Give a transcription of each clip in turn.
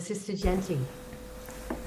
Sister Janti.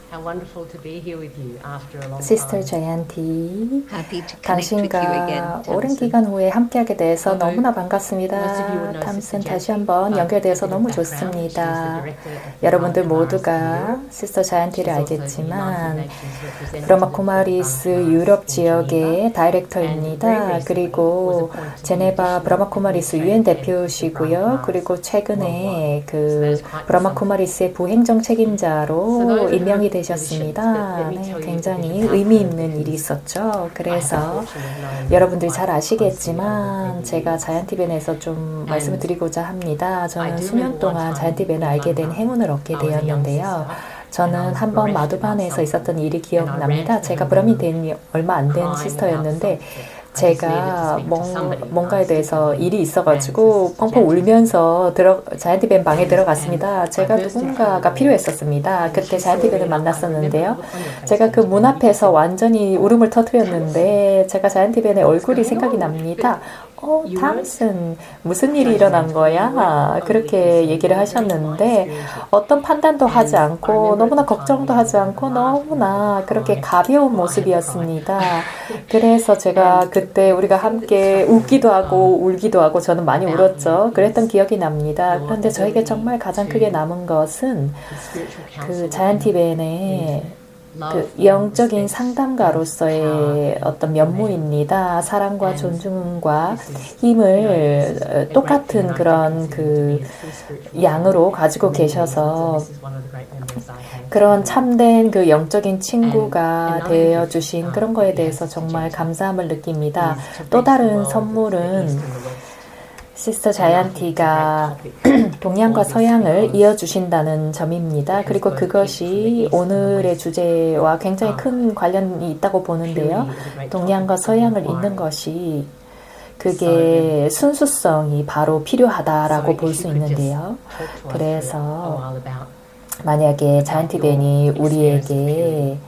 How wonderful to be here with you after a long 시스터 time. 자이언티, Happy to connect with you again, 당신과 오랜 Tamsin. 기간 후에 함께하게 돼서 Although 너무나 most of you 반갑습니다. would know 탐슨 Sister 다시 Janti, 한번 but 연결되어서 a bit of 너무 background. She's the 좋습니다. director of the 여러분들 Brahma Kumaris 모두가 in 시스터 자이언티를 She's also the United 알겠지만 Nations representative 브라마 of the 쿠마리스 Brahma Kumaris 유럽 in Geneva. 지역의 다이렉터입니다. 그리고 제네바 브라마 쿠마리스 유엔 대표시고요. 그리고 최근에 그 브라마 쿠마리스의 부행정 책임자로 임명이 되셨습니다. 네, 굉장히 의미 있는 일이 있었죠. 그래서 여러분들이 잘 아시겠지만 제가 자이언티벤에서 좀 말씀을 드리고자 합니다. 저는 수년 동안 자이언티벤을 알게 된 행운을 얻게 되었는데요. 저는 한번 마두반에서 있었던 일이 기억납니다. 제가 브라미 된 얼마 안 된 시스터였는데 제가 뭔가에 대해서 일이 있어가지고 펑펑 울면서 자이언티벤 방에 들어갔습니다. 제가 누군가가 필요했었습니다. 그때 자이언티벤을 만났었는데요. 제가 그 문 앞에서 완전히 울음을 터뜨렸는데 제가 자이언티벤의 얼굴이 생각이 납니다. 탐슨, 무슨 일이 일어난 거야? 그렇게 얘기를 하셨는데 어떤 판단도 하지 않고 너무나 걱정도 하지 않고 너무나 그렇게 가벼운 모습이었습니다. 그래서 제가 그때 우리가 함께 웃기도 하고 울기도 하고 저는 많이 울었죠. 그랬던 기억이 납니다. 그런데 저에게 정말 가장 크게 남은 것은 그 자이언티벤의 그 영적인 상담가로서의 어떤 면모입니다. 사랑과 존중과 힘을 똑같은 그런 그 양으로 가지고 계셔서 그런 참된 그 영적인 친구가 되어주신 그런 거에 대해서 정말 감사함을 느낍니다. 또 다른 선물은 시스터 자이언티가 동양과 서양을 이어주신다는 점입니다. 그리고 그것이 오늘의 주제와 굉장히 큰 관련이 있다고 보는데요. 동양과 서양을 잇는 것이 그게 순수성이 바로 필요하다라고 볼 수 있는데요. 그래서 만약에 자이언티벤이 우리에게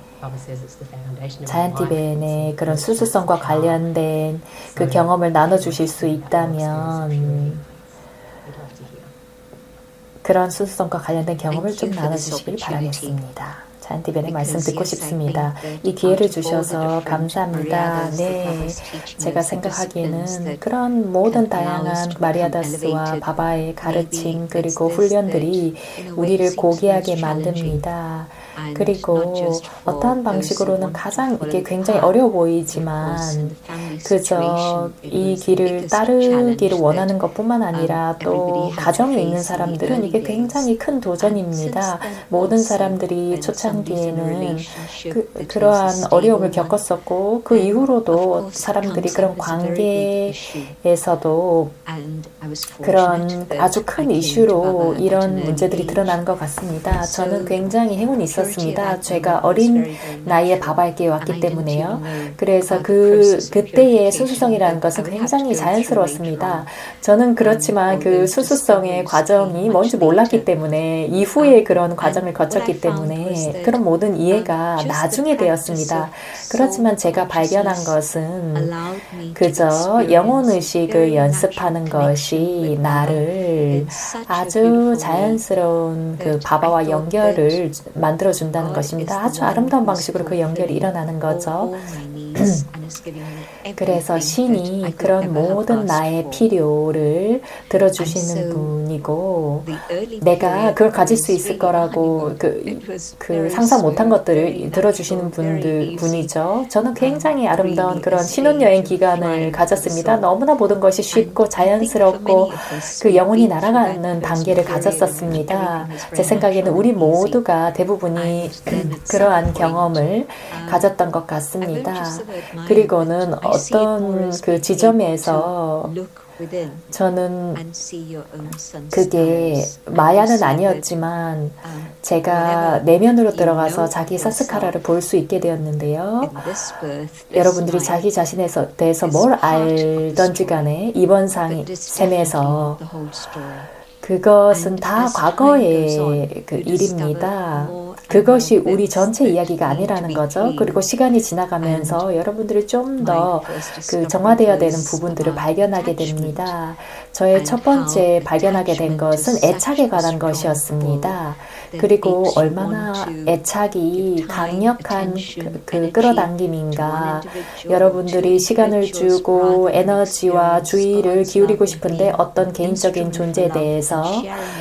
자이언티벤의 그런 수수성과 관련된 그 경험을 나눠주실 수 있다면 그런 수수성과 관련된 경험을 좀 나눠주시길 바라겠습니다. 자이언티벤의 말씀 듣고 싶습니다. 이 기회를 주셔서 감사합니다. 네, 제가 생각하기에는 그런 모든 다양한 마리아다스와 바바의 가르침 그리고 훈련들이 우리를 고귀하게 만듭니다. 그리고 어떠한 방식으로는 가장 이게 굉장히 어려워 보이지만 그저 이 길을 따르기를 원하는 것뿐만 아니라 또 가정에 있는 사람들은 이게 굉장히 큰 도전입니다. 모든 사람들이 초창기에는 그러한 어려움을 겪었었고 그 이후로도 사람들이 그런 관계에서도 그런 아주 큰 이슈로 이런 문제들이 드러나는 것 같습니다. 저는 굉장히 행운이 있었습니다. 제가 어린 나이에 바바에게 왔기 때문에요. 그래서 그때의 수수성이라는 것은 굉장히 자연스러웠습니다. 저는 그렇지만 그 수수성의 과정이 뭔지 몰랐기 때문에 이후에 그런 과정을 거쳤기 때문에 그런 모든 이해가 나중에 되었습니다. 그렇지만 제가 발견한 것은 그저 영혼의식을 연습하는 것이 나를 아주 자연스러운 그 바바와 연결을 만들어준다는 것입니다. 아주 아름다운 방식으로 그 연결이 일어나는 거죠. 그래서 신이 그런 모든 나의 필요를 들어주시는 분이고 내가 그걸 가질 수 있을 거라고 그 상상 못한 것들을 들어주시는 분이죠. 저는 굉장히 아름다운 그런 신혼여행 기간을 가졌습니다. 너무나 모든 것이 쉽고 자연스럽고 그 영혼이 날아가는 단계를 가졌었습니다. 제 생각에는 우리 모두가 대부분이 그러한 경험을 가졌던 것 같습니다. 그리고는 어떤 그 지점에서 저는 그게 마야는 아니었지만 제가 내면으로 들어가서 자기 사스카라를 볼 수 있게 되었는데요. 여러분들이 자기 자신에 대해서 뭘 알던지 간에 이번 셈에서 그것은 다 과거의 그 일입니다. 그것이 우리 전체 이야기가 아니라는 거죠. 그리고 시간이 지나가면서 여러분들이 좀 더 그 정화되어야 되는 부분들을 발견하게 됩니다. 저의 첫 번째 발견하게 된 것은 애착에 관한 것이었습니다. 그리고 얼마나 애착이 강력한 그 끌어당김인가. 여러분들이 시간을 주고 에너지와 주의를 기울이고 싶은데 어떤 개인적인 존재에 대해서.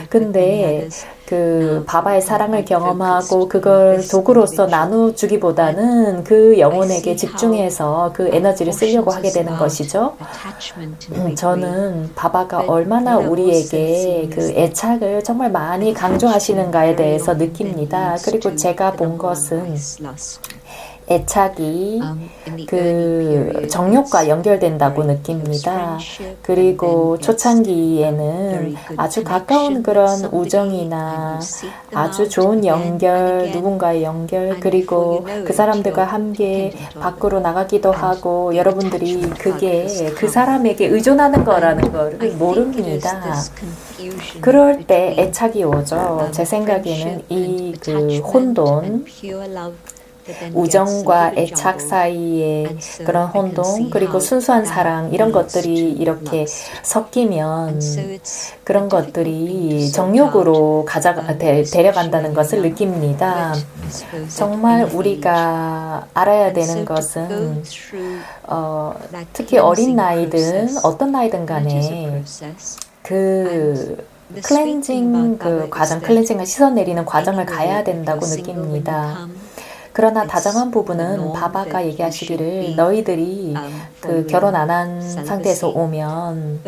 근데 그 바바의 사랑을 경험하고 그걸 도구로서 나눠주기보다는 그 영혼에게 집중해서 그 에너지를 쓰려고 하게 되는 것이죠. 저는 바바가 얼마나 우리에게 그 애착을 정말 많이 강조하시는가에 대해서 느낍니다. 그리고 제가 본 것은 애착이 그 정욕과 연결된다고 느낍니다. 그리고 초창기에는 아주 가까운 그런 우정이나 아주 좋은 연결, 누군가의 연결, 그리고 그 사람들과 함께 밖으로 나가기도 하고 여러분들이 그게 그 사람에게 의존하는 거라는 걸 모릅니다. 그럴 때 애착이 오죠. 제 생각에는 이 그 혼돈, 우정과 애착 사이의 그런 혼동, 그리고 순수한 사랑, 이런 것들이 이렇게 섞이면 그런 것들이 정욕으로 데려간다는 것을 느낍니다. 정말 우리가 알아야 되는 것은 특히 어린 나이든 어떤 나이든 간에 그 클렌징 그 과정, 클렌징을 씻어내리는 과정을 가야 된다고 느낍니다. 그러나 다정한 부분은 바바가 얘기하시기를 너희들이 그 결혼 안 한 상태에서 오면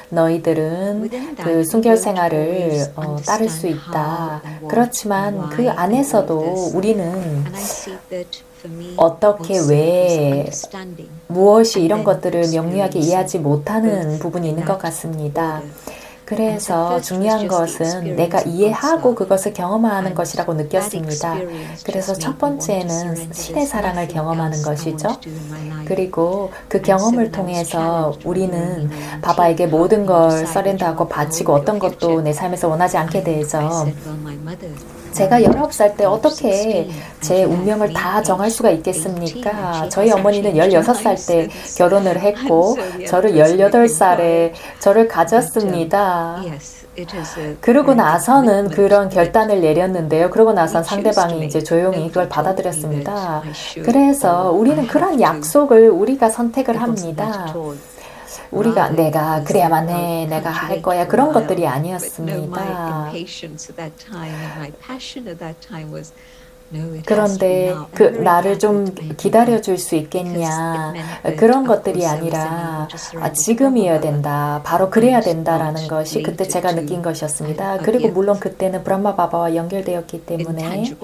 너희들은 그 순결 생활을 따를 수 있다. 그렇지만 그 안에서도 우리는 어떻게 왜 무엇이 이런 것들을 명료하게 이해하지 못하는 부분이 있는 것 같습니다. 그래서 중요한 것은 내가 이해하고 그것을 경험하는 것이라고 느꼈습니다. 그래서 첫 번째는 신의 사랑을 경험하는 것이죠. 그리고 그 경험을 통해서 우리는 바바에게 모든 걸 서렌더하고 바치고 어떤 것도 내 삶에서 원하지 않게 되죠. 제가 19살 때 어떻게 제 운명을 다 정할 수가 있겠습니까? 저희 어머니는 16살 때 결혼을 했고 저를 18살에 저를 가졌습니다. 그러고 나서는 그런 결단을 내렸는데요. 그러고 나선 상대방이 이제 조용히 그걸 받아들였습니다. 그래서 우리는 그런 약속을 우리가 선택을 합니다. 우리가 내가 그래야만 해, 내가 할 거야, 그런 것들이 아니었습니다. 그런데 그 나를 좀 기다려줄 수 있겠냐, 그런 것들이 아니라 지금이어야 된다, 바로 그래야 된다라는 것이 그때 제가 느낀 것이었습니다. 그리고 물론 그때는 브라마 바바와 연결되었기 때문에,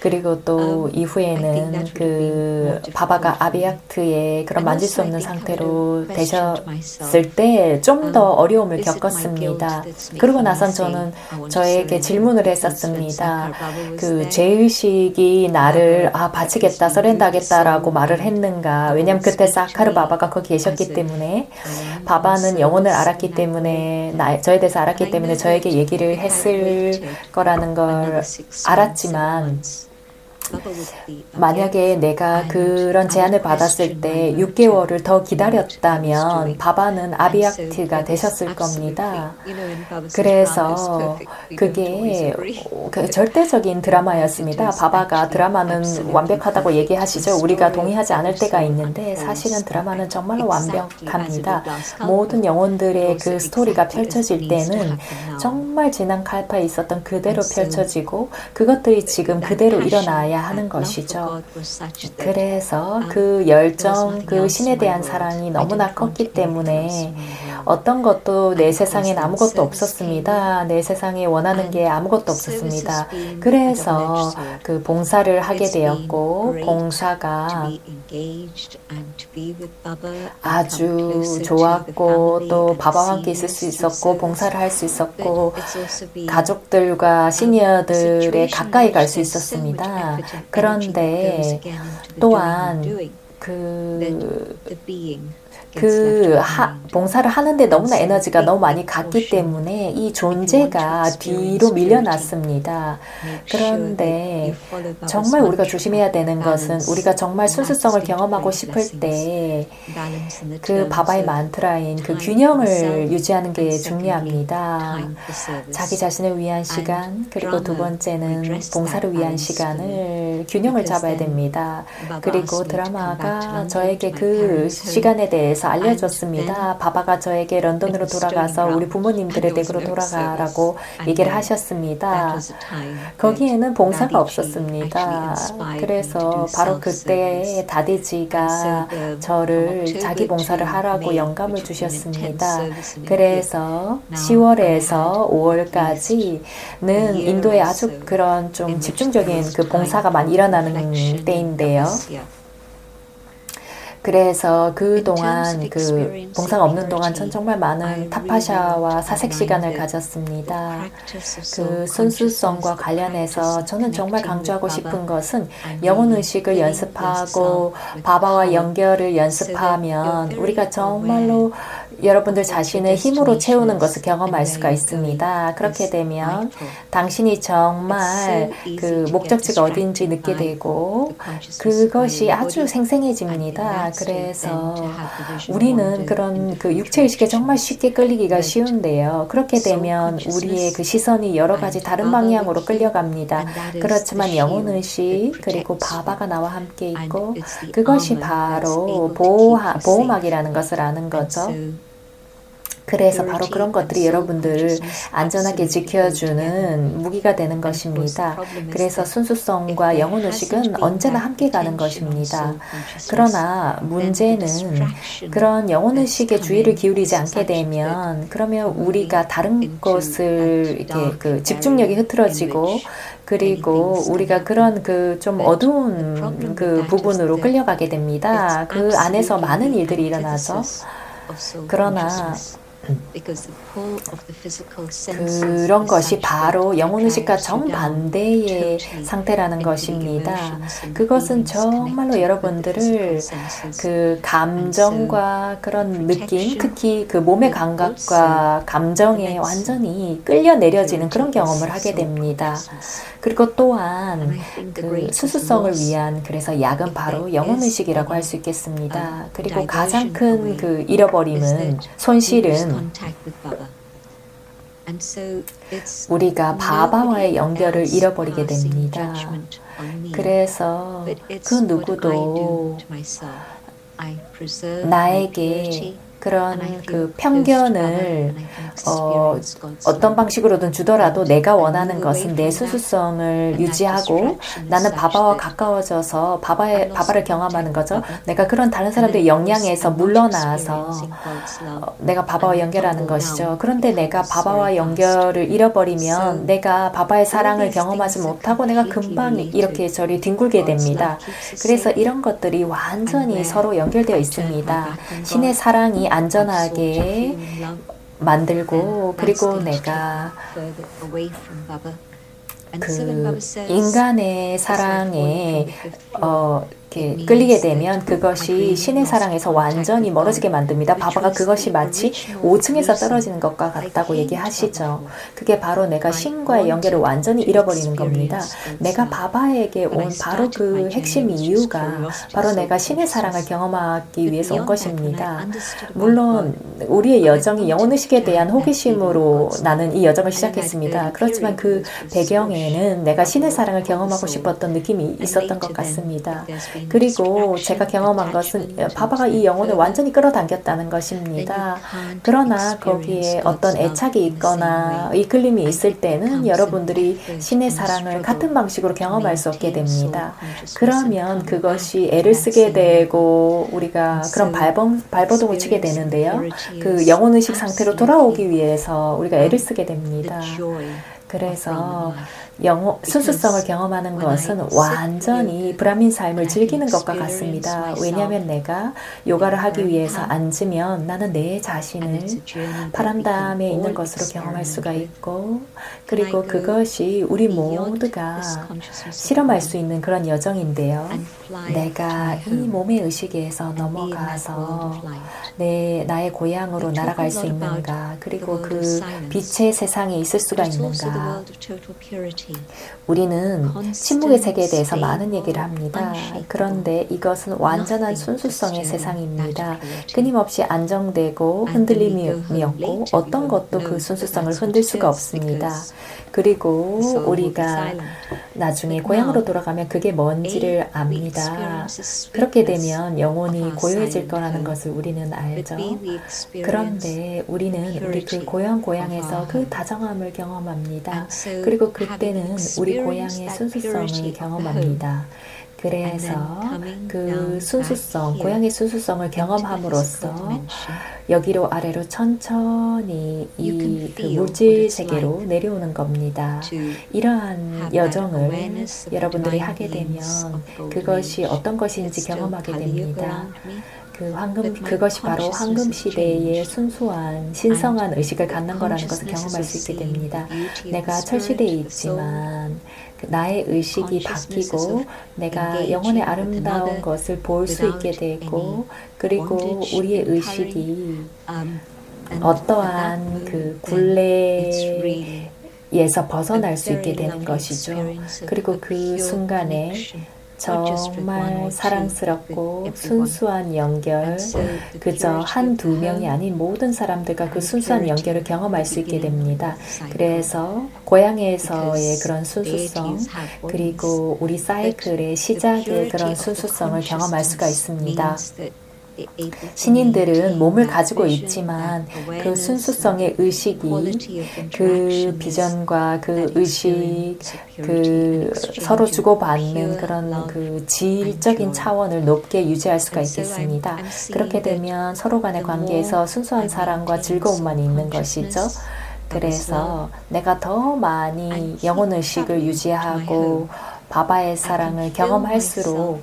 그리고 또 이후에는 그 바바가 아비약트의 그런 만질 수 없는 상태로 되셨을 때 좀 더 어려움을 겪었습니다. 그러고 나선 저는 저에게 질문을 했었습니다. 그 죄의식이 나를 바치겠다, 서렌다하겠다라고 말을 했는가. 왜냐면 그때 사카르 바바가 거기 계셨기 때문에, 바바는 영혼을 알았기 때문에, 저에 대해서 알았기 때문에 저에게 얘기를 했을 거라는 걸 알았지만, 만약에 내가 그런 제안을 받았을 때 6개월을 더 기다렸다면 바바는 아비약트가 되셨을 겁니다. 그래서 그게 절대적인 드라마였습니다. 바바가 드라마는 완벽하다고 얘기하시죠. 우리가 동의하지 않을 때가 있는데 사실은 드라마는 정말로 완벽합니다. 모든 영혼들의 그 스토리가 펼쳐질 때는 정말 지난 칼파에 있었던 그대로 펼쳐지고 그것들이 지금 그대로 일어나야 하는 것이죠. 그래서 그 열정, 그 신에 대한 사랑이 너무나 컸기 때문에 어떤 것도 내 세상엔 아무것도 없었습니다. 내 세상에 원하는 게 아무것도 없었습니다. 그래서 그 봉사를 하게 되었고, 봉사가 아주 좋았고, 또 바바와 함께 있을 수 있었고, 봉사를 할 수 있었고, 가족들과 시니어들에 가까이 갈 수 있었습니다. 그런데 또한 그 봉사를 하는데 너무나 에너지가 너무 많이 갔기 때문에 이 존재가 뒤로 밀려났습니다. 그런데 정말 우리가 조심해야 되는 것은 우리가 정말 순수성을 경험하고 싶을 때 그 바바의 만트라인 그 균형을 유지하는 게 중요합니다. 자기 자신을 위한 시간, 그리고 두 번째는 봉사를 위한 시간을 균형을 잡아야 됩니다. 그리고 드라마가 저에게 그 시간에 대해서 알려줬습니다. 바바가 저에게 런던으로 돌아가서 우리 부모님들의 댁으로 돌아가라고 얘기를 하셨습니다. 거기에는 봉사가 없었습니다. 그래서 바로 그때 다디지가 저를 자기 봉사를 하라고 영감을 주셨습니다. 그래서 10월에서 5월까지는 인도에 아주 그런 좀 집중적인 그 봉사가 많이 일어나는 때인데요. 그래서 그동안 그 봉사가 없는 동안 전 정말 많은 타파샤와 사색 시간을 가졌습니다. 그 순수성과 관련해서 저는 정말 강조하고 싶은 것은 영혼의식을 연습하고 바바와 연결을 연습하면 우리가 정말로 여러분들 자신의 힘으로 채우는 것을 경험할 수가 있습니다. 그렇게 되면 당신이 정말 그 목적지가 어딘지 느끼게 되고 그것이 아주 생생해집니다. 그래서 우리는 그런 그 육체의식에 정말 쉽게 끌리기가 쉬운데요. 그렇게 되면 우리의 그 시선이 여러 가지 다른 방향으로 끌려갑니다. 그렇지만 영혼의식 그리고 바바가 나와 함께 있고 그것이 바로 보호막이라는 것을 아는 거죠. 그래서 바로 그런 것들이 여러분들을 안전하게 지켜주는 무기가 되는 것입니다. 그래서 순수성과 영혼의식은 언제나 함께 가는 것입니다. 그러나 문제는 그런 영혼의식에 주의를 기울이지 않게 되면 그러면 우리가 다른 것을 이렇게 그 집중력이 흐트러지고 그리고 우리가 그런 그 좀 어두운 그 부분으로 끌려가게 됩니다. 그 안에서 많은 일들이 일어나죠. 그러나 그런 것이 바로 영혼의식과 정반대의 상태라는 것입니다. 그것은 정말로 여러분들을 그 감정과 그런 느낌, 특히 그 몸의 감각과 감정에 완전히 끌려 내려지는 그런 경험을 하게 됩니다. 그리고 또한 그 수수성을 위한 그래서 약은 바로 영혼의식이라고 할 수 있겠습니다. 그리고 가장 큰 그 잃어버림은 손실은 우리가 바바와의 연결을 잃어버리게 됩니다. 그래서 그 누구도 나에게 그런 그 편견을 어떤 방식으로든 주더라도 내가 원하는 것은 내 수수성을 유지하고 나는 바바와 가까워져서 바바를 경험하는 거죠. 내가 그런 다른 사람들의 영향에서 물러나서 내가 바바와 연결하는 것이죠. 그런데 내가 바바와 연결을 잃어버리면 내가 바바의 사랑을 경험하지 못하고 내가 금방 이렇게 저리 뒹굴게 됩니다. 그래서 이런 것들이 완전히 서로 연결되어 있습니다. 신의 사랑이 안전하게 만들고 그리고 내가 그 인간의 사랑에 이렇게 끌리게 되면 그것이 신의 사랑에서 완전히 멀어지게 만듭니다. 바바가 그것이 마치 5층에서 떨어지는 것과 같다고 얘기하시죠. 그게 바로 내가 신과의 연결을 완전히 잃어버리는 겁니다. 내가 바바에게 온 바로 그 핵심 이유가 바로 내가 신의 사랑을 경험하기 위해서 온 것입니다. 물론 우리의 여정이 영혼의식에 대한 호기심으로 나는 이 여정을 시작했습니다. 그렇지만 그 배경에는 내가 신의 사랑을 경험하고 싶었던 느낌이 있었던 것 같습니다. 그리고 제가 경험한 것은 바바가 이 영혼을 완전히 끌어당겼다는 것입니다. 그러나 거기에 어떤 애착이 있거나 이끌림이 있을 때는 여러분들이 신의 사랑을 같은 방식으로 경험할 수 없게 됩니다. 그러면 그것이 애를 쓰게 되고 우리가 그런 발버둥을 치게 되는데요. 그 영혼의식 상태로 돌아오기 위해서 우리가 애를 쓰게 됩니다. 그래서 순수성을 경험하는 것은 완전히 브라민 삶을 즐기는 것과 같습니다. 왜냐하면 내가 요가를 하기 위해서 앉으면 나는 내 자신을 바람담에 있는 것으로 경험할 수가 있고, 그리고 그것이 우리 모두가 실험할 수 있는 그런 여정인데요. 내가 이 몸의 의식에서 넘어가서 나의 고향으로 날아갈 수 있는가, 그리고 그 빛의 세상에 있을 수가 있는가. 우리는 침묵의 세계에 대해서 많은 얘기를 합니다. 그런데 이것은 완전한 순수성의 세상입니다. 끊임없이 안정되고 흔들림이 없고 어떤 것도 그 순수성을 흔들 수가 없습니다. 그리고 우리가 나중에 고향으로 돌아가면 그게 뭔지를 압니다. 그렇게 되면 영혼이 고요해질 거라는 것을 우리는 알죠. 그런데 우리 그 고향에서 그 다정함을 경험합니다. 그리고 그때는 우리 고향의 순수성을 경험합니다. 그래서 그 순수성, 고향의 순수성을 경험함으로써 여기로 아래로 천천히 그 물질 세계로 내려오는 겁니다. 이러한 여정을 여러분들이 하게 되면 그것이 어떤 것인지 경험하게 됩니다. 그것이 바로 황금 시대의 순수한 신성한 의식을 갖는 거라는 것을 경험할 수 있게 됩니다. 내가 철시대에 있지만 나의 의식이 바뀌고 내가 영혼의 아름다운 것을 볼 수 있게 되고, 그리고 우리의 의식이 어떠한 그 굴레에서 벗어날 수 있게 되는 것이죠. 그리고 그 순간에 정말 사랑스럽고 순수한 연결, 그저 한두 명이 아닌 모든 사람들과 그 순수한 연결을 경험할 수 있게 됩니다. 그래서 고향에서의 그런 순수성, 그리고 우리 사이클의 시작의 그런 순수성을 경험할 수가 있습니다. 신인들은 몸을 가지고 있지만 그 순수성의 의식이 그 비전과 그 의식, 그 서로 주고받는 그런 그 질적인 차원을 높게 유지할 수가 있겠습니다. 그렇게 되면 서로 간의 관계에서 순수한 사랑과 즐거움만 있는 것이죠. 그래서 내가 더 많이 영혼의식을 유지하고 바바의 사랑을 경험할수록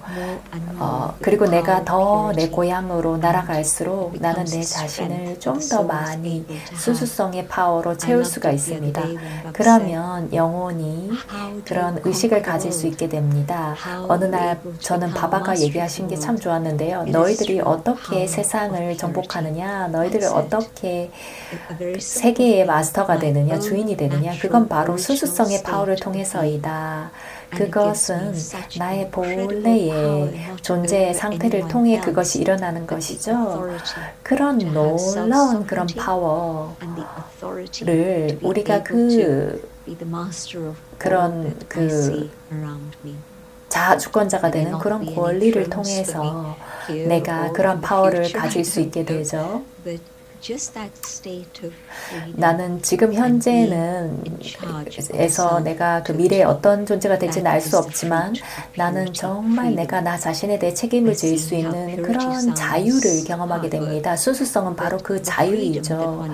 그리고 내가 더 내 고향으로 날아갈수록 나는 내 자신을 좀 더 많이 순수성의 파워로 채울 수가 있습니다. 그러면 영혼이 그런 의식을 가질 수 있게 됩니다. 어느 날 저는 바바가 얘기하신 게 참 좋았는데요. 너희들이 어떻게 세상을 정복하느냐, 너희들이 어떻게 세계의 마스터가 되느냐, 주인이 되느냐, 그건 바로 순수성의 파워를 통해서이다. 그것은 나의 본래의 존재의 상태를 통해 그것이 일어나는 것이죠. 그런 놀라운 그런 파워를 우리가 그런 자주권자가 되는 그런 권리를 통해서 내가 그런 파워를 가질 수 있게 되죠. 나는 지금 현재는 에서 내가 그 미래에 어떤 존재가 될지는 알 수 없지만 나는 정말 내가 나 자신에 대해 책임을 질 수 있는 그런 자유를 경험하게 됩니다. 순수성은 바로 그 자유이죠.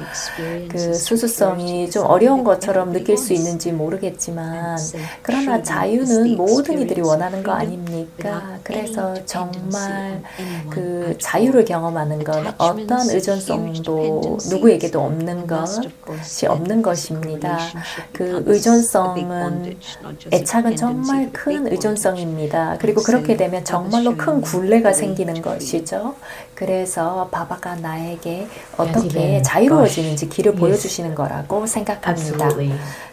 그 순수성이 좀 어려운 것처럼 느낄 수 있는지 모르겠지만 그러나 자유는 모든 이들이 원하는 거 아닙니까? 그래서 정말 그 자유를 경험하는 건 어떤 의존성도 누구에게도 없는 것이 없는 것입니다. 그 의존성은 애착은 정말 큰 의존성입니다. 그리고 그렇게 되면 정말로 큰 굴레가 생기는 것이죠. 그래서 바바가 나에게 어떻게 자유로워지는지 길을 보여주시는 거라고 생각합니다.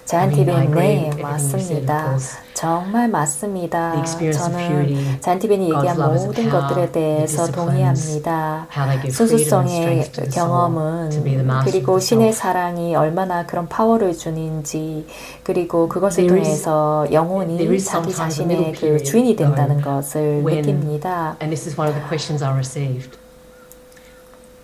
자이언티벤, 네, 맞습니다. 정말 맞습니다. 저는 자이언티벤이 얘기한 모든 것들에 대해서 동의합니다. 순수성의 경험은, 그리고 신의 사랑이 얼마나 그런 파워를 주는지, 그리고 그것을 통해서 영혼이 자기 자신의 그 주인이 된다는 것을 느낍니다.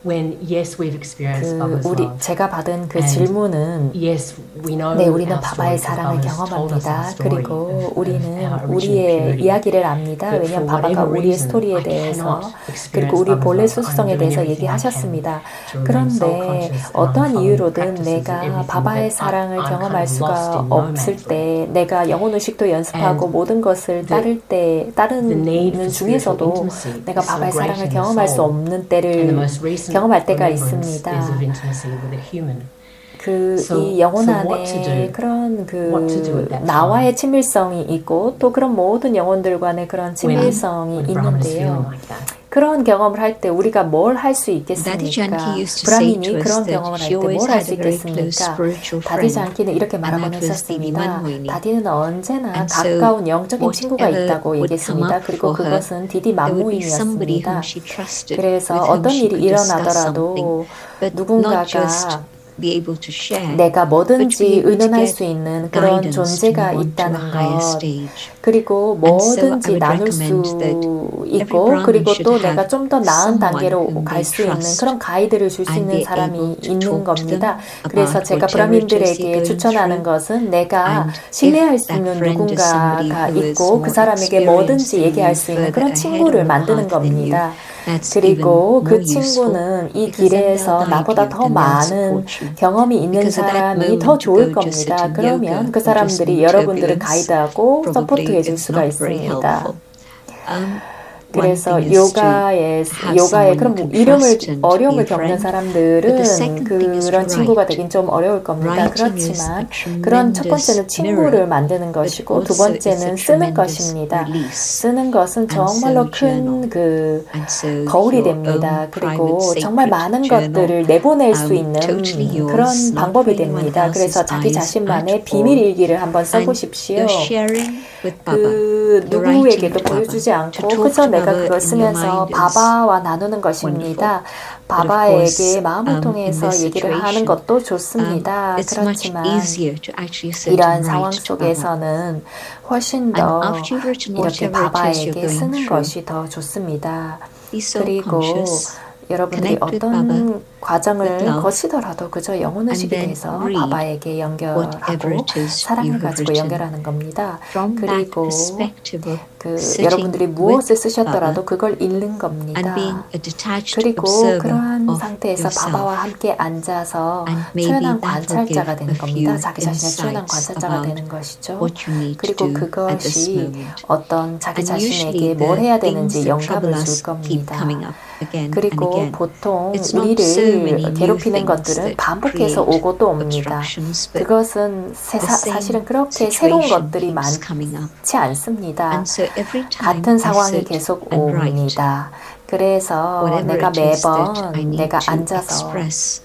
when yes, we've experienced Baba's love. 제가 받은 그 And 질문은 yes, we know 네, 우리는 our story 바바의 because 사랑을 Baba's told us our 경험합니다. story 그리고 of 우리는 our original 우리의 purity. 이야기를 압니다. But 왜냐하면 for 바바가 whatever 우리의 reason, 스토리에 I 대해서 cannot 그리고 experience 우리 Baba's 본래 love. I'm 수수성에 doing 대해서 everything I can 얘기하셨습니다. to remain 그런데 soul-conscious and 어떠한 unfollowing 이유로든 practices and 내가 everything, 바바의 but 사랑을 I'm 경험할 kind of lost 수가 in 없을 romance. 때 내가 영혼의식도 연습하고 And 모든 것을 the need 따르는 for spiritual 중에서도 intimacy 내가 is so 바바의 great 사랑을 in the 경험할 수 soul. 없는 And the 때를 most recent 경험할 때가 remembrance is of 있습니다. intimacy with a human. 이 영혼 So what to 안에 do? 그런 What to do at that 나와의 time? 친밀성이 있고 또 그런 모든 영혼들 간의 그런 친밀성이 When Brahman is feeling 있는데요. like that. 그런 경험을 할 때 우리가 뭘 할 수 있겠습니까? Dadi Janki used to say to 브라민이 us 그런 that 경험을 할 she 때 always 뭘 할 had 수 a very close 있겠습니까? spiritual 다디 friend, 장키는 이렇게 and 말하곤 that was Bibi 했었습니다. Manmoini. 다디는 언제나 And so 가까운 영적인 친구가 whatever 있다고 would come 얘기했습니다. up 그리고 for her, 그것은 디디 there would be somebody 만무인이었습니다. whom she trusted, 그래서 with whom 어떤 she 일이 could discuss something, 일어나더라도 but not 누군가가 just be able to share, 내가 but to be 뭐든지 able to 의논할 get 수 있는 그런 guidance to 존재가 move on to a 있다는 higher 것, stage. 그리고 And so I 뭐든지 would 나눌 recommend that 수 every 있고, Brahmin 그리고 should 또 내가 have 좀 더 나은 someone 단계로 whom 갈 they 수 있는 trust 그런 가이드를 줄 수 and 있는 be 사람이 able to 있는 talk to them 겁니다. 그래서 about 제가 whatever it is 브라민들에게 you're going 추천하는 through. 것은 내가 And 신뢰할 if 수 that 있는 friend is somebody 누군가가 who is 있고 그 more 사람에게 experienced 뭐든지 than 얘기할 you, 수 있는 further 그런 ahead 친구를 on the 만드는 path than you, 겁니다. that's 그리고 even 그 more useful, 친구는 이 because then they'll 길에서 guide 나보다 you 더 and they'll 많은 support you. 경험이 있는 Because at that 사람이 moment 더 to 좋을 go just sit 겁니다. in 그러면 yoga 그 or just 사람들이 in 여러분들을 turbulence, 가이드하고 probably 서포트해 줄 it's 수가 not very 있습니다. helpful. One 그래서 thing is to 요가에 have someone you 그런 can trust and be a 어려움을 겪는 friend. But the 사람들은 second thing is to 그런 친구가 write. 되긴 좀 어려울 겁니다. Writing is a 그렇지만 그런 첫 번째는 tremendous 친구를 mirror, 만드는 but 것이고 두 also it's a 번째는 쓰는 tremendous 것입니다. release. 쓰는 것은 And so 정말로 journal. 큰 And so 거울이 your 됩니다. own private 그리고 정말 sacred 많은 journal, 것들을 내보낼 수 있는 totally yours, 그런 not 방법이 for anyone 됩니다. 그래서 else's 자기 eyes 자신만의 at 비밀 all. 일기를 한번 And 써보십시오. you're sharing with Baba. 그 You're writing 누구에게도 to Baba. 보여주지 To 않고 talk 그저 to 내가 Baba 그걸 in your 쓰면서 mind is 바바와 나누는 것입니다. 바바에게 마음을 통해서 얘기를 하는 것도 좋습니다. it's much 그렇지만 easier to actually sit 이러한 and 상황 write to Baba. 속에서는 훨씬 And 더 after you've written 이렇게 whatever it is you're 바바에게 going 쓰는 through, 것이 더 좋습니다. be so 그리고 conscious, 여러분들이 connect with 어떤 Baba 과정을 with love, 거치더라도 그저 영혼의식이 and then 돼서 read 바바에게 whatever 연결하고 it is you 사랑을 have 가지고 written. 연결하는 겁니다. From that 그리고 perspective of 여러분들이 sitting 무엇을 with 쓰셨더라도 Baba 그걸 읽는 and being 겁니다. a detached 그리고 observer 그러한 of 상태에서 바바와 yourself. 함께 앉아서 And maybe 초연한 that will give 관찰자가 되는 a 겁니다. few 자기 자신의 초연한 insights 관찰자가 about 되는 것이죠. what you need to 그리고 do at this 그것이 moment. 어떤 자기 And usually 자신에게 뭘 the 해야 things 되는지 that trouble 영감을 줄 us keep 겁니다. coming up again and 그리고 again. 보통 It's not so many 우리를 new 괴롭히는 things 것들은 that 반복해서 create 오고 또 옵니다. obstructions, but 그것은 the same 사실은 그렇게 새로운 situation 것들이 keeps coming up. 많지 않습니다. And so every time 같은 I 상황이 sit 계속 and write 옵니다. 그래서 whatever 내가 it is that 매번 I need 내가 to 앉아서 express,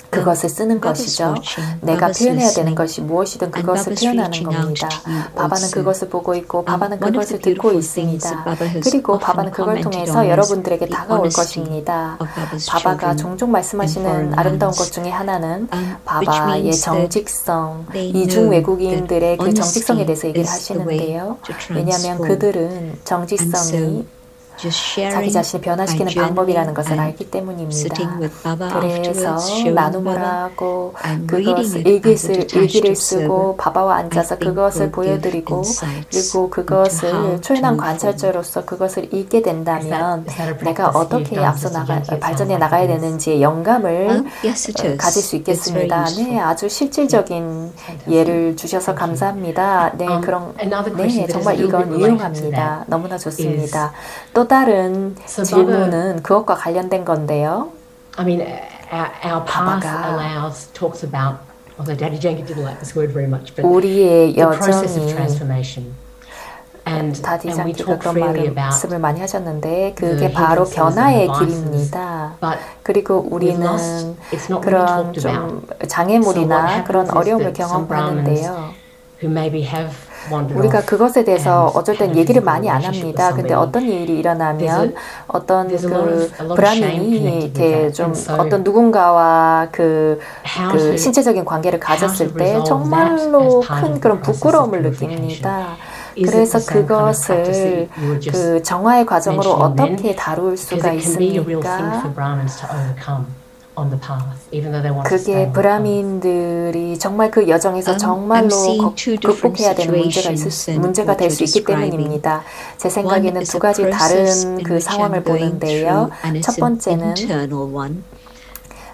그것을 쓰는 Baba's 것이죠. watching, 내가 Baba's 표현해야 되는 listening, 것이 무엇이든 and 그것을 Baba's 표현하는 reaching out 겁니다. to you 바바는 also. 그것을 보고 있고 바바는 One of 그것을 the 듣고 beautiful things that 있습니다. Baba has 그리고 often 바바는 그걸 commented 통해서 on is 여러분들에게 the 다가올 honesty 것입니다. of Baba's 바바가 children 종종 in 말씀하시는 foreign 아름다운 것 lands. 중에 하나는 Which 바바의 means that 정직성, they 이중 know 외국인들의 that 그 정직성에 대해서 honesty 얘기를 is the way 하시는데요. to 왜냐하면 transform. 그들은 And 정직성이 so just 자기 sharing 자신을 by 변화시키는 방법이라는 journaling 것을 and 알기 때문입니다. sitting with Baba 그래서 afterwards, showing 나눔을 Baba 하고 and reading 그것을 it as a detached 일기를 observer, 쓰고 바바와 I 앉아서 think 그것을 will give 보여드리고 insights 그리고 into how 그것을 to 초연한 move forward. 관찰자로서 그것을 읽게 된다면 Is that a 내가 practice 어떻게 you've done, 앞서 Sister Janki? It 발전해 sounds 나가야 like it is. 되는지의 영감을 Yes, it is. 가질 수 It's very 있겠습니다. useful. 네, 아주 실질적인 예를 주셔서 감사합니다. 네, Another question 네, that is a 정말 little 이건 bit related to 유용합니다. that 너무나 좋습니다. 또 다른 So 질문은 그것과 관련된 건데요. I mean, our path 바바가 talks about, although Daddy Janki didn't like this word very much, but 우리의 the process of 여정이 transformation. And we 다디장키가 talk 그런 freely about 말씀을 많이 하셨는데 the 그게 바로 hindrances and 변화의 the vices, 길입니다. but 그리고 we've 우리는 lost, it's not really 그런 talked 좀 about. So what 장애물이나 happens 그런 is 어려움을 that some Brahmins 경험하는데요. who maybe have wandered 우리가 off 그것에 대해서 and 어쩔 had 땐 a 얘기를 physical 많이 안 relationship with 합니다. 근데 somebody, 어떤 일이 일어나면 어떤 there's a 그 lot of shame 브라민이 connected with 이렇게 that. 좀 And so 어떤 누군가와 그 how to 신체적인 관계를 가졌을 때 resolve that 정말로 as part 큰 of the 그런 process of 부끄러움을 purification. 느낍니다. Is it 그래서 the same kind of practice 그것을 that you were just 그 정화의 과정으로 mentioning 어떻게 다룰 because 수가 it can be a real thing for 있습니까? Brahmins to overcome on the path, even though they want to 그게 stay on the path. 브라민들이 정말 그 여정에서 I'm 정말로 seeing two different 극복해야 되는 situations in 문제가 what 될 you're 수 있기 describing. 때문입니다. 제 One 생각에는 is 두 a 가지 process 다른 in 그 which 상황을 I'm going 보는데요. through, and 첫 it's an 번째는 internal one.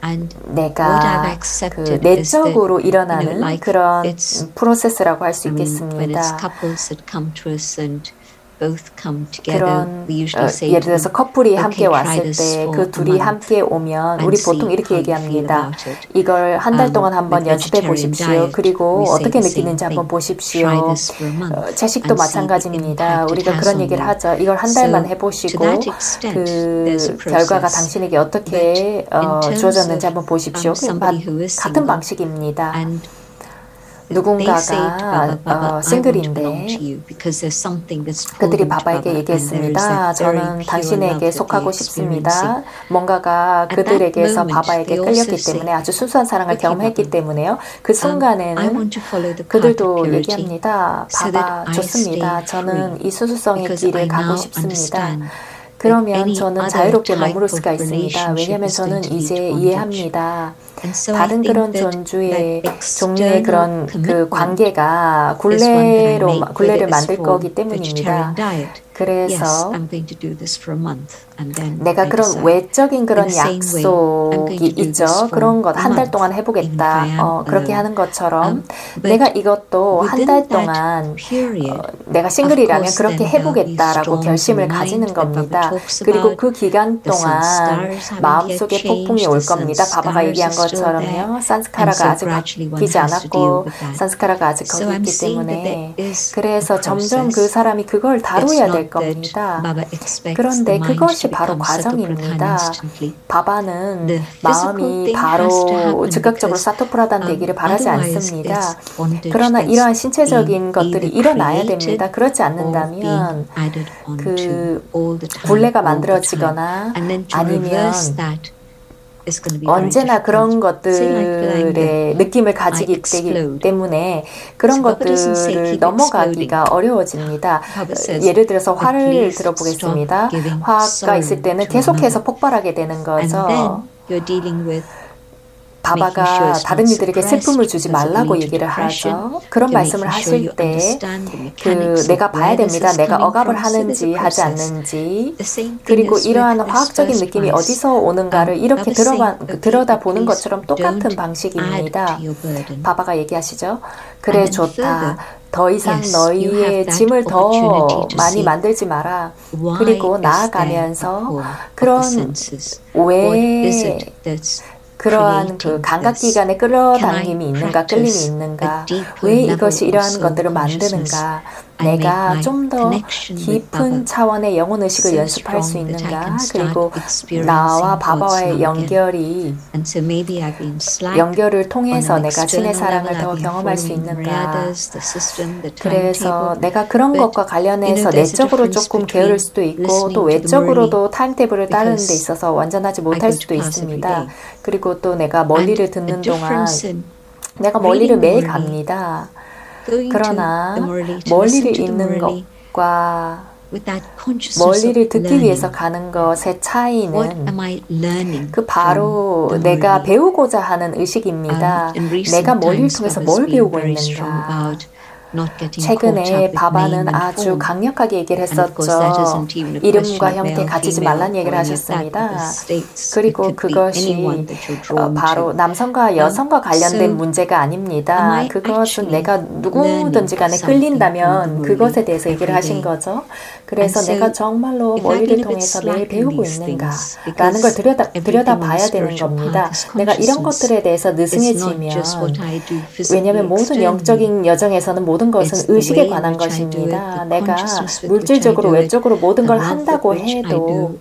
And what I've 내가 그 accepted is that, 내적으로 you know, 일어나는 like 그런 it's, 프로세스라고 할 수 I mean, when it's 있겠습니다. couples that come to us and both come together, 그런 we usually say 예를 to them, 들어서 커플이 함께 okay, try 왔을 this 때 for 그 a 둘이 month 함께 오면 and 우리 see 보통 이렇게 how you feel 얘기합니다. about it. 이걸 한 달 동안 한번 With 연습해 vegetarian 보십시오. diet, 그리고 we say 어떻게 the same 느끼는지 한번 thing. Try 보십시오. this for a month 채식도 and see the 마찬가지입니다. impact it 우리가 has 그런 on 얘기를 you. 하죠. 이걸 한 So, 달만 to 해보시고 that extent, there's a 그 결과가 process. 당신에게 But 어떻게 in terms 주어졌는지 of 한번 보십시오. somebody who is 같은 single 방식입니다. and they say to Baba, 누군가가 Baba, I want to belong to 싱글인데 you because there's something that's 그들이 pulled into 바바에게 Baba and there is 얘기했습니다. that very 저는 pure love 당신에게 that 속하고 they're experiencing. 싶습니다. 뭔가가 At that 그들에게서 moment, 바바에게 they also 끌렸기 say, 때문에 아주 순수한 사랑을 okay, 경험했기 Baba, 때문에요. 그 I 순간에는 want to follow the path of 그들도 purity 얘기합니다. so that 바바 I 좋습니다. stay 저는 free 이 순수성의 because 길을 I 가고 now 싶습니다. understand 그러면 any 저는 other 자유롭게 type 머무를 of 수가 있습니다. relationship 왜냐하면 is going 저는 to lead 이제 to bondage. 이해합니다. And so I 다른 think 그런 that 종류의 that 종류의 그런 그 external 관계가 is one that I make, whether 굴레를 it's 만들 for 거기 때문입니다. vegetarian diet. Yes, 그래서 I'm going to do this for a month and then 내가 I 그런 decide. 외적인 In 그런 the same way, I'm going 약속이 to do 있죠. this for 그런 것 a 한 달 month, 동안 even if 해보겠다. I am 그렇게 alone. 하는 것처럼 But 내가 이것도 한 달 within that 동안 period, 내가 of 싱글이라면 course, 그렇게 then there'll be 해보겠다라고 storms in 결심을 the mind 가지는 that Baba 겁니다. talks 그리고 about. 그 기간 The 동안 sanskaras haven't yet 마음속에 폭풍이 changed. 올 The 겁니다. 바바가 sanskaras 얘기한 are still there. 것처럼요. And 산스카라가 so 아직 gradually one 바뀌지 has to deal 않았고 with that. 산스카라가 아직 So 거기 I'm 있기 seeing that 때문에 there is a 그래서 점점 그 process. 사람이 그걸 It's 다뤄야 될 not that 겁니다. Baba expects the 그런데 mind 그것이 to 바로 become Satopradhan 과정입니다. instantly. 바바는 The physical 마음이 thing has to 바로 happen 즉각적으로 because 사토프라단 되기를 바라지 otherwise 않습니다. it's bondage 그러나 that's 이러한 신체적인 being 것들이 either 일어나야 created 됩니다. 그렇지 or 않는다면 being added onto 그 all the time, 굴레가 all the time. 만들어지거나 And then to 아니면 reverse that is going to be very 언제나 그런 difficult. Say like with anger. 것들의 느낌을 가지기 I explode. 때문에 그런 So Baba doesn't say 것들을 keep 넘어가기가 어려워집니다. Baba says 예를 들어서 that 화를 please 들어보겠습니다. stop giving 화가 sorrow 있을 때는 to 계속해서 another. 폭발하게 되는 And 거죠. then you're dealing with 바바가 다른 이들에게 슬픔을 주지 말라고 얘기를 하죠. 그런 말씀을 하실 때 그 내가 봐야 됩니다. 내가 억압을 하는지 하지 않는지 그리고 이러한 화학적인 느낌이 어디서 오는가를 이렇게 들여다보는 것처럼 똑같은 방식입니다. 바바가 얘기하시죠. 그래 좋다. 더 이상 너희의 짐을 더 많이 만들지 마라. 그리고 나아가면서 그런 왜 그러한 그 감각기관의 끌어당김이 있는가, 끌림이 있는가, 왜 이것이 이러한 것들을 만드는가, 내가 좀 더 깊은 차원의 영혼의식을 연습할 수 있는가, 그리고 나와 바바와의 연결을 통해서 내가 신의 사랑을 더 경험할 수 있는가. 그래서 내가 그런 것과 관련해서 내적으로 조금 게으를 수도 있고 또 외적으로도 타임테이블을 따르는 데 있어서 완전하지 못할 수도 있습니다. 그리고 또 내가 멀리를 듣는 동안 내가 멀리를 매일 갑니다. 그러나 멀리를 읽는 것과 멀리를 듣기 위해서 가는 것의 차이는 그 바로 내가 배우고자 하는 의식입니다. 내가 멀리를 통해서 뭘 배우고 있는가. 최근에 바바는 아주 강력하게 얘기를 했었죠. 이름과 형태 가지지 말란 얘기를 하셨습니다. 그리고 그것이 바로 남성과 여성과 관련된 문제가 아닙니다. 그것은 내가 누구든지 간에 끌린다면 그것에 대해서 얘기를 하신 거죠. 그래서 내가 정말로 멀리를 통해서 매일 배우고 있는가 라는 걸 들여다 봐야 되는 겁니다. 내가 이런 것들에 대해서 느슨해지면 왜냐하면 모든 영적인 여정에서는 모든 것은 의식에 관한 것입니다. 내가 물질적으로 외적으로 모든 걸 한다고 해도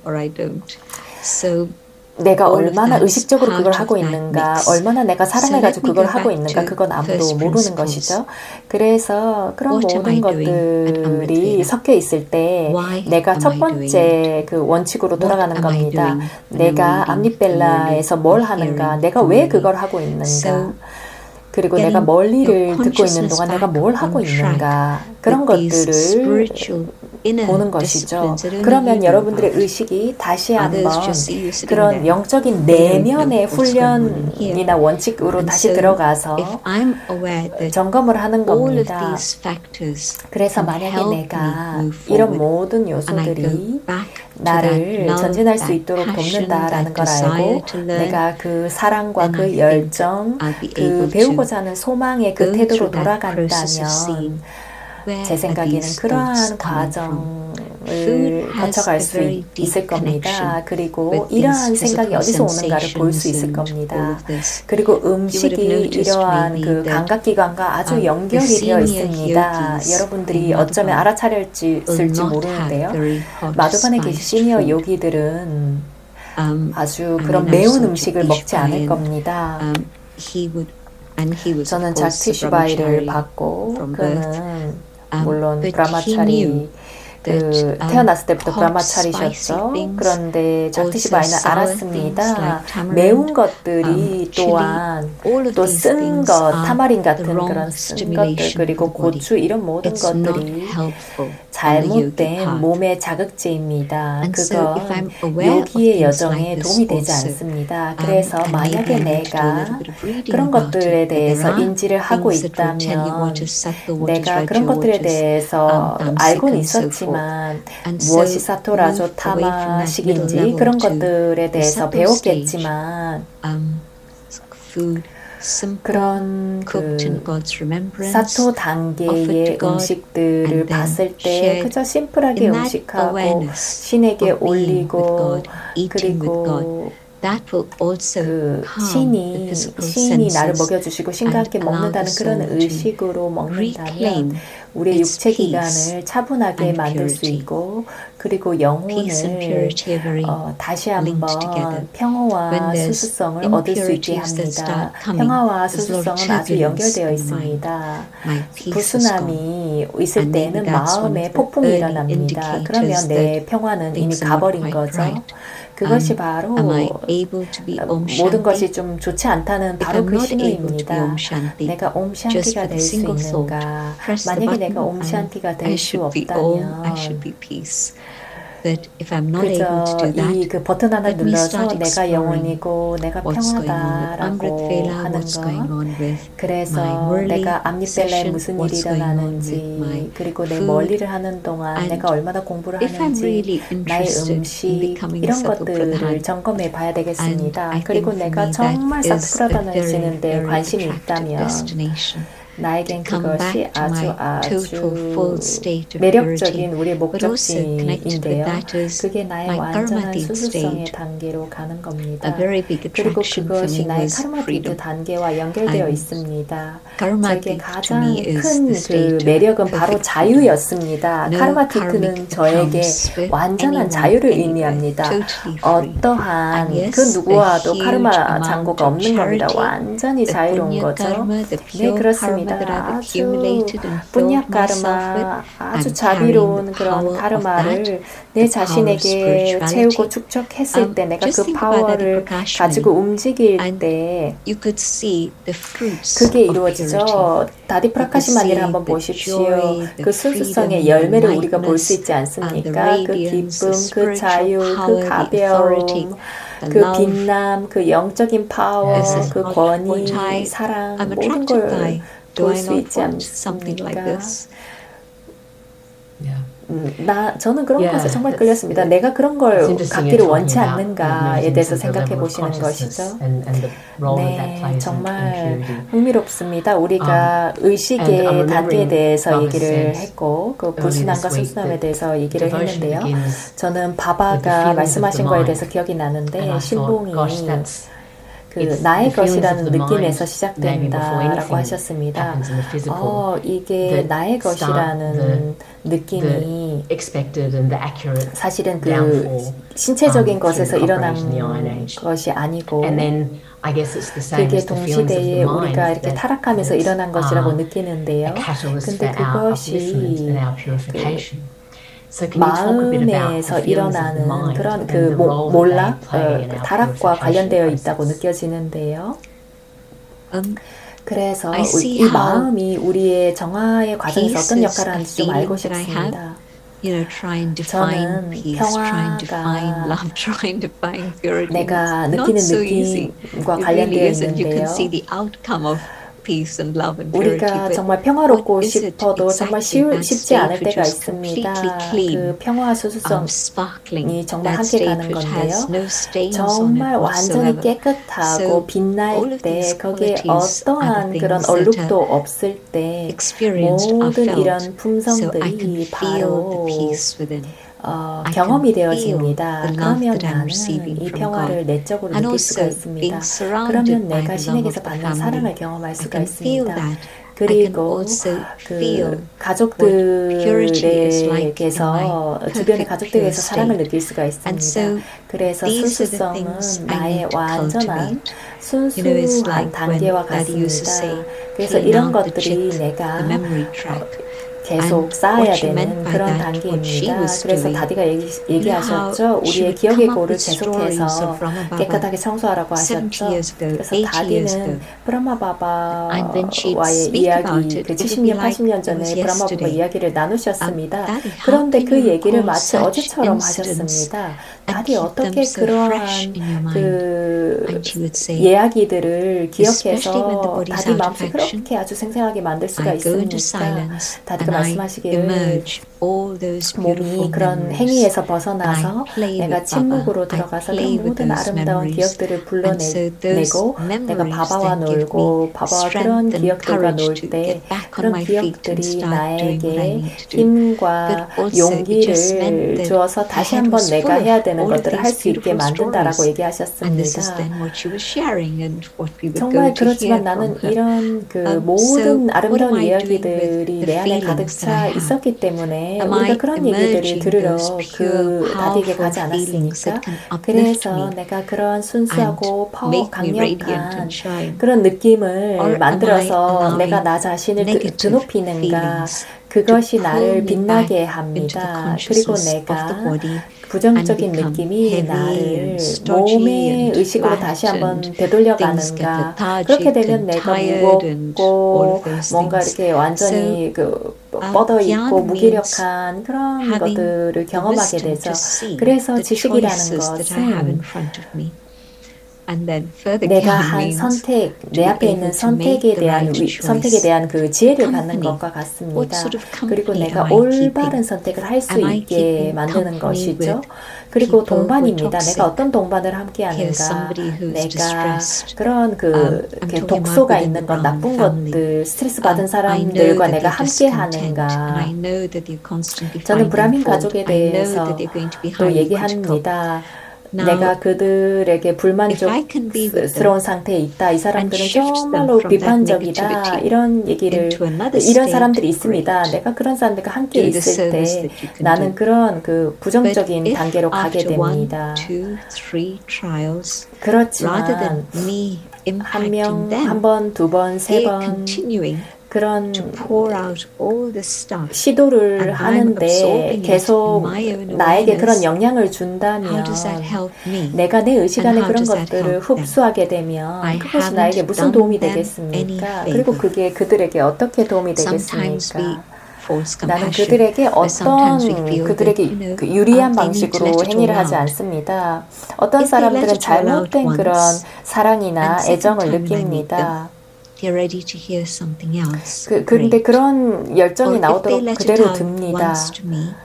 내가 얼마나 의식적으로 그걸 하고 있는가, 얼마나 내가 사랑해가지고 그걸 하고 있는가, 그건 아무도 모르는 것이죠. 그래서 그런 모든 것들이 섞여 있을 때 내가 첫 번째 그 원칙으로 돌아가는 겁니다. 내가 암립벨라에서 뭘 하는가, 내가 왜 그걸 하고 있는가. 그리고 내가 getting 멀리를 your 듣고 있는 consciousness 동안 내가 back 뭘 on 하고 track 있는가 그런 with these 것들을 spiritual inner 보는 것이죠. disciplines that only 그러면 you know 여러분들의 about. 의식이 다시 Others 한번 just see you sitting 그런 there. 영적인 They don't know 내면의 what's going on in here. 훈련이나 원칙으로 And 다시 so if 들어가서 I'm aware that 점검을 하는 all of 겁니다. these factors 그래서 can 만약에 help me 내가 move 이런 forward 모든 and I 요소들이 go back to that 나를 love, 전진할 수 that 있도록 passion, 돕는다라는 that 걸 desire 알고 to learn, 내가 그 사랑과 then I 그 think 열정, I'll be 그 able to 배우고자 하는 소망의 그 go 태도로 through that process of 돌아간다면 seeing where 제 are 생각에는 these thoughts 그러한 coming from. 과정을 Food has 거쳐갈 a 수 very deep 있을 겁니다. connection 그리고 with 이러한 these 생각이 physical 어디서 오는가를 볼 수 sensations 있을 and all 겁니다. of this. 그리고 You would have 음식이 noticed 이러한 maybe 그 that 감각기관과 아주 the 연결이 되어 senior 있습니다. yogis 여러분들이 in 어쩌면 Madhubana 알아차렸을지 will not have 모르는데요. very hot 마두반에 계신 spiced 시니어 food. 요기들은 아주 I 그런 mean, I 매운 saw 음식을 먹지 Jagdish 않을 Pai 겁니다. and he was 저는 of course a 작티슈바이를 brahmachari 봤고 from birth. 그는 물론 But he 브라마차리 knew 그 that 태어났을 때부터 hot, 브라마차리셨죠. spicy things, 그런데 작티슈바이는 also sour 알았습니다. things like tamarind, 매운 것들이 chili, 또한 all of 또 these 쓴 things 것, are 타마린 the 같은 wrong 그런 쓴 것들 stimulation 그리고 for the body. 고추 이런 모든 It's not 것들이 helpful on the yogic 잘못된 path. 몸의 자극제입니다. And so if 그건 I'm aware of 요기의 things 여정에 like this 도움이 되지 also, 않습니다. 그래서 and 만약에 maybe I need to do a little 내가 bit of reading 그런 about 것들에 it, but there 대해서 are 인지를 하고 things that will tell you what 있다면 is sattva, what is 내가 그런 raja, 것들에 what is 대해서 tamasic 알고는 and so forth. 있었지만 And so 무엇이 사토라조 move away from that middle 타마식인지 level 그런 to 것들에 the 대해서 subtle stage. 배웠겠지만 Food, simple, 그런 cooked in 그 God's remembrance, 사토 offered to 단계의 God, 음식들을 and then 봤을 때 shared 그저 심플하게 in that 음식하고 awareness 신에게 of being with 올리고 God, eating with God. 그리고 That will also 그 calm the physical 신이 나를 senses 먹여주시고 신과 and 함께 allow the 먹는다는 그런 soul to 의식으로 먹는다면 reclaim 우리의 its 육체 peace 기관을 차분하게 and 만들 수 purity. 있고 그리고 Peace and 영혼을 purity are very 다시 linked 한번 together. 평화와 When there's 수수성을 얻을 수 있게 impurities that 합니다. start coming, 평화와 there's a lot of 수수성은 아주 turbulence 연결되어 in the mind. 있습니다. My peace is gone. 불순함이 있을 And maybe 때는 that's one 마음에 of the 폭풍이 early 일어납니다. indicators 그러면 내 that 평화는 이미 things are not 가버린 quite 거죠. right. 그것이 바로 Am I able to be Om 모든 것이 Shanti? 좀 좋지 않다는 If 바로 I'm 그 not able to be 신호입니다. Om Shanti, 내가 옴 just 샨티가 with a 될 수 single thought, 있는가? press the 만약에 button 내가 옴 and 샨티가 I 될 수 should be Om, I should 없다면 be peace. That if I'm not able 그저 to do that, 이 그 버튼 하나 let me 눌러서 start 내가 exploring 영혼이고 내가 what's going on with Amrit 평화다라고 Vela, 하는 what's going 것. on with my 그래서 Murli 내가 암립벨라에 session, 무슨 일이 what's going on 일어나는지 with my 그리고 내 food. 멀리를 하는 동안 And 내가 얼마나 공부를 if I'm 하는지 really 나의 interested in 음식 becoming a 이런 Sattva 것들을 Pradhan, 점검해 봐야 and 되겠습니다. I 그리고 think for 내가 me that 정말 is a 사트프라단을 very, 지는데 very 관심이 attractive 있다면 destination. 나에겐 Come 그것이 back to my total full state of purity, 매력적인 우리의 but also connected with 목적지인데요. that is 그게 나의 my 완전한 karmatik 수수성의 state. 단계로 가는 겁니다. A very big 그리고 attraction for 그것이 me 나의 was 카르마티드 freedom. 단계와 연결되어 And 있습니다. 저에게 karmatik to 가장 me is 큰 the 그 state of 매력은 바로 perfect freedom. 자유였습니다. No 카르마티크는 karmic 저에게 accounts with 완전한 anyone, 자유를 anywhere, 의미합니다. totally free. 어떠한 And yes, 그 누구와도 a huge 카르마 amount 잔고가 of 없는 겁니다. charity, 완전히 the 자유로운 punya 거죠. karma, the 네, pure 그렇습니다. karma that I've 아주 accumulated and filled 뿌냐 myself with, 카르마, 아주 I'm carrying 자비로운 the 그런 power of that, 카르마를 내 the power of 자신에게 spirituality. 채우고 축적했을 때 내가 Just 그 think about that 파워를 Prakashmani. 가지고 움직일 And 때 you could see the fruits 그게 of purity. 이루어지죠. 다디프라카시마니를 한번 보십시오. 그 순수성의 열매를 우리가 볼 수 있지 않습니까? 그 기쁨, 그 자유, 그 가벼움, 그 빛남, 그 영적인 파워, 그 권위, 사랑, I'm 모든 attracted 걸 by. Do 볼 I 수 not 있지 want something like 않습니까? this? 저는 그런 Yeah, 것에 정말 it's- 끌렸습니다. 내가 그런 걸 It's interesting 갖기를 you're 원치 talking about 않는가에 moving 대해서 to the level 생각해 of 보시는 consciousness 것이죠. and the role that that 네, plays in 정말 purity. 흥미롭습니다. 우리가 and I'm 의식의 remembering 단계에 대해서 Baba 얘기를 said 했고 그 earlier 불순함과 this week 순수함에 that 대해서 얘기를 devotion 했는데요. begins 저는 with the 바바가 feelings 말씀하신 of the 거에 mind. 대해서 기억이 And 나는데 I thought, 신봉이 gosh, that's 그 it's 나의 the feelings of 것이라는 the mind 느낌에서 maybe before 시작된다라고 anything 하셨습니다. happens in the physical. 이게 that 나의 start 것이라는 the 느낌이 expected and the accurate 사실은 그 downfall 신체적인 through 것에서 the 일어난 operation of the Iron Age. 것이 아니고 And then I guess it's the same 그게 as the feelings of 동시대에 the mind 우리가 이렇게 that 타락하면서 일어난 것이라고 느끼는데요. a catalyst 근데 for our upliftment 그것이 and our purification. So can you talk a bit about 마음에서 the feelings of the 일어나는 mind 그런 and 그 the role that 몰락, they play in our 타락과 purification 관련되어 있다고 process? 느껴지는데요. 그래서 I see 이 how 마음이 우리의 정화의 과정에서 어떤 peace is 역할을 a 하는지 좀 알고 feeling that I have. 싶습니다. Trying to find 저는 peace, trying to find 평화가 love, trying to find purity. 내가 It's not 느끼는 so easy. 느낌과 It 관련되어 really isn't. You can 있는데요. see the outcome of peace and love and purity. 우리가 But 정말 평화롭고 what is it 싶어도 정말 exactly that 쉽지 않을 state which 때가 is completely 있습니다. clean, 그 평화와 수수성이 sparkling, 정말 that 함께 state 가는 which 건데요. has no stains on it 정말 완전히 whatsoever. 깨끗하고 So all 빛날 of 때 these 거기에 qualities are the 어떠한 그런 things that 얼룩도 없을 때 experienced are 모든 felt. 이런 So I can 품성들이 feel the 바로 peace within. I 경험이 can feel 되어집니다. the love 그러면 that I'm 나는 receiving 이 from 평화를 God. 내적으로 And 느낄 수가 also 있습니다. being surrounded 그러면 by 내가 the love 신에게서 of the 받는 사랑을 family. 경험할 I 수가 can feel 있습니다. that. I can 그리고 also 그 feel what purity is like in my 가족들에게서 주변의 perfect pure 가족들에게서 사랑을 state. 느낄 수가 And 있습니다. so 그래서 these are the 순수성은 things I 나의 need to 완전한 cultivate. You know, it's 순수한 like when 단계와 Daddy used to say, 같습니다. 그래서 clean 이런 out the 것들이 chip, 내가 the memory track. 계속 And 쌓아야 what she meant 되는 by 그런 that, what she 단계입니다. was 그래서 doing, 다디가 you know how 얘기하셨죠. she 우리의 would 기억의 come up 고를 with stories 계속해서 of Brahma 깨끗하게 Baba 청소하라고 70 하셨죠. years ago, 그래서 80 years ago. 다디는 And then she'd 브라마바바와의 speak about 이야기, it. 그 It would be 70년, like 80년 it 전에 was 브라마바바 yesterday. 이야기를 나누셨습니다. Daddy, how 그런데 can 그 you 얘기를 recall 마치 such 어제처럼 incidents 하셨습니다. and 다디 keep them 어떻게 so fresh 그러한 in your mind? 그 And she would say, 이야기들을 especially when the 기억해서 body's 다디 out of 마음속에 action, 그렇게 아주 생생하게 만들 수가 I go into 있습니까? silence 다디가 and I 말씀하시기를 emerge all those beautiful 몸이 그런 memories. 행위에서 And 벗어나서 I play 내가 with Baba. 침묵으로 I 들어가서 play 그런 with 모든 those 아름다운 memories. 기억들을 And so those 불러내고 내가 memories 바바와 then give 놀고 me 바바와 그런 strength and 기억들과 courage 놀 to 때 get back on 그런 my feet and 기억들이 start doing what I 나에게 need to do. 힘과 But also it just 용기를 meant that 주어서 her 다시 head 한번 was 내가 full 해야 of 되는 all of 것들을 할 these 수 있게 beautiful 만든다라고 stories. And this is 얘기하셨습니다. then what she was sharing and what we would go 정말 to hear 그렇지만 from 나는 her. 이런 그 So 모든 what am 아름다운 I doing with 이야기들이 the 내 안에 가득 feelings that I 차 have? 있었기 때문에 Am 우리가 I 그런 얘기들을 emerging 들으러 those pure, 그 다디에게 powerful 가지 feelings that 않았습니까? can uplift 그래서 me 내가 그런 and 순수하고 make me radiant 강력한 and shine? 그런 느낌을 Or am I 만들어서 내가 allowing 나 자신을 negative 드높이는가? feelings 그것이 to 나를 pull me back 빛나게 into the 합니다. 그리고 consciousness of the 내가 body and 부정적인 become 느낌이 heavy 나를 and stodgy 몸의 and 의식으로 flat 다시 한번 and things get 되돌려가는가. 그렇게 lethargic 되면 and 내가 tired and all 무겁고 of those 뭔가 things. 이렇게 완전히 그 뻗어 있고 Jnana means 무기력한 그런 having 것들을 the 경험하게 wisdom 되죠. to see 그래서 the 지식이라는 choices that I have in 것은 front of me. And then further 내가 Gyan 한 means 선택, to 내 be 앞에 able 있는 to make 선택에 the 대한 right 선택에 choice. 대한 그 지혜를 받는 Company. 것과 What 같습니다. sort of 그리고 company 내가 am I 올바른 keeping? 선택을 할 수 Am I 있게 keeping 만드는 company 것이죠. with 그리고 people who are 동반입니다. toxic? 내가 어떤 동반을 함께 Here's 하는가. somebody who's 내가 distressed. 그런 그 I'm 이렇게 talking about 독소가 within 있는 the 것, Brahman 나쁜 family. 것들, 스트레스 받은 I know 사람들과 that 내가 they're 함께 discontent, and I 하는가. know that they're constantly 저는 finding 브라민 fault. 가족에 I know 대해서 that they're going to be 또 highly critical. 얘기합니다. Now, 내가 그들에게 if I can be with them 불만족스러운 상태에 있다. 이 and 사람들은 shift them 정말로 from that 비판적이다. negativity 이런 얘기를 into another 이런 state, 사람들이 있습니다. great. 내가 그런 사람들과 함께 Do the 있을 service 때 that you can 나는 do. 그런 그 But 부정적인 if 단계로 가게 after one, 됩니다. two, three trials, rather 그렇지만 than me 한 impacting 명, them, 한 번, 두 번, 세 they're 번 continuing 그런 to pour out all this stuff. 시도를 And I'm 하는데 absorbing it 계속 in my own 나에게 그런 awareness. 영향을 How 준다면 does that help me? 내가 내 의식 안에 And how 그런 does that 것들을 help them? 흡수하게 되면 I 그것이 나에게 haven't 무슨 done 도움이 them 되겠습니까? any 그리고 favor. 그게 그들에게 어떻게 도움이 Sometimes we 되겠습니까? force 나는 compassion, 그들에게 but sometimes we 어떤 feel that, 그들에게 you know, 그 유리한 they need to 방식으로 let it all 행위를 하지 out. 않습니다. 어떤 If they let 사람들은 it all out 잘못된 그런 once, 사랑이나 and second 애정을 time when I meet 느낍니다. they're ready to hear something else. 근데 Great. 그런 열정이 Or if they 나오도록 let it 그대로 out 듭니다. once to me,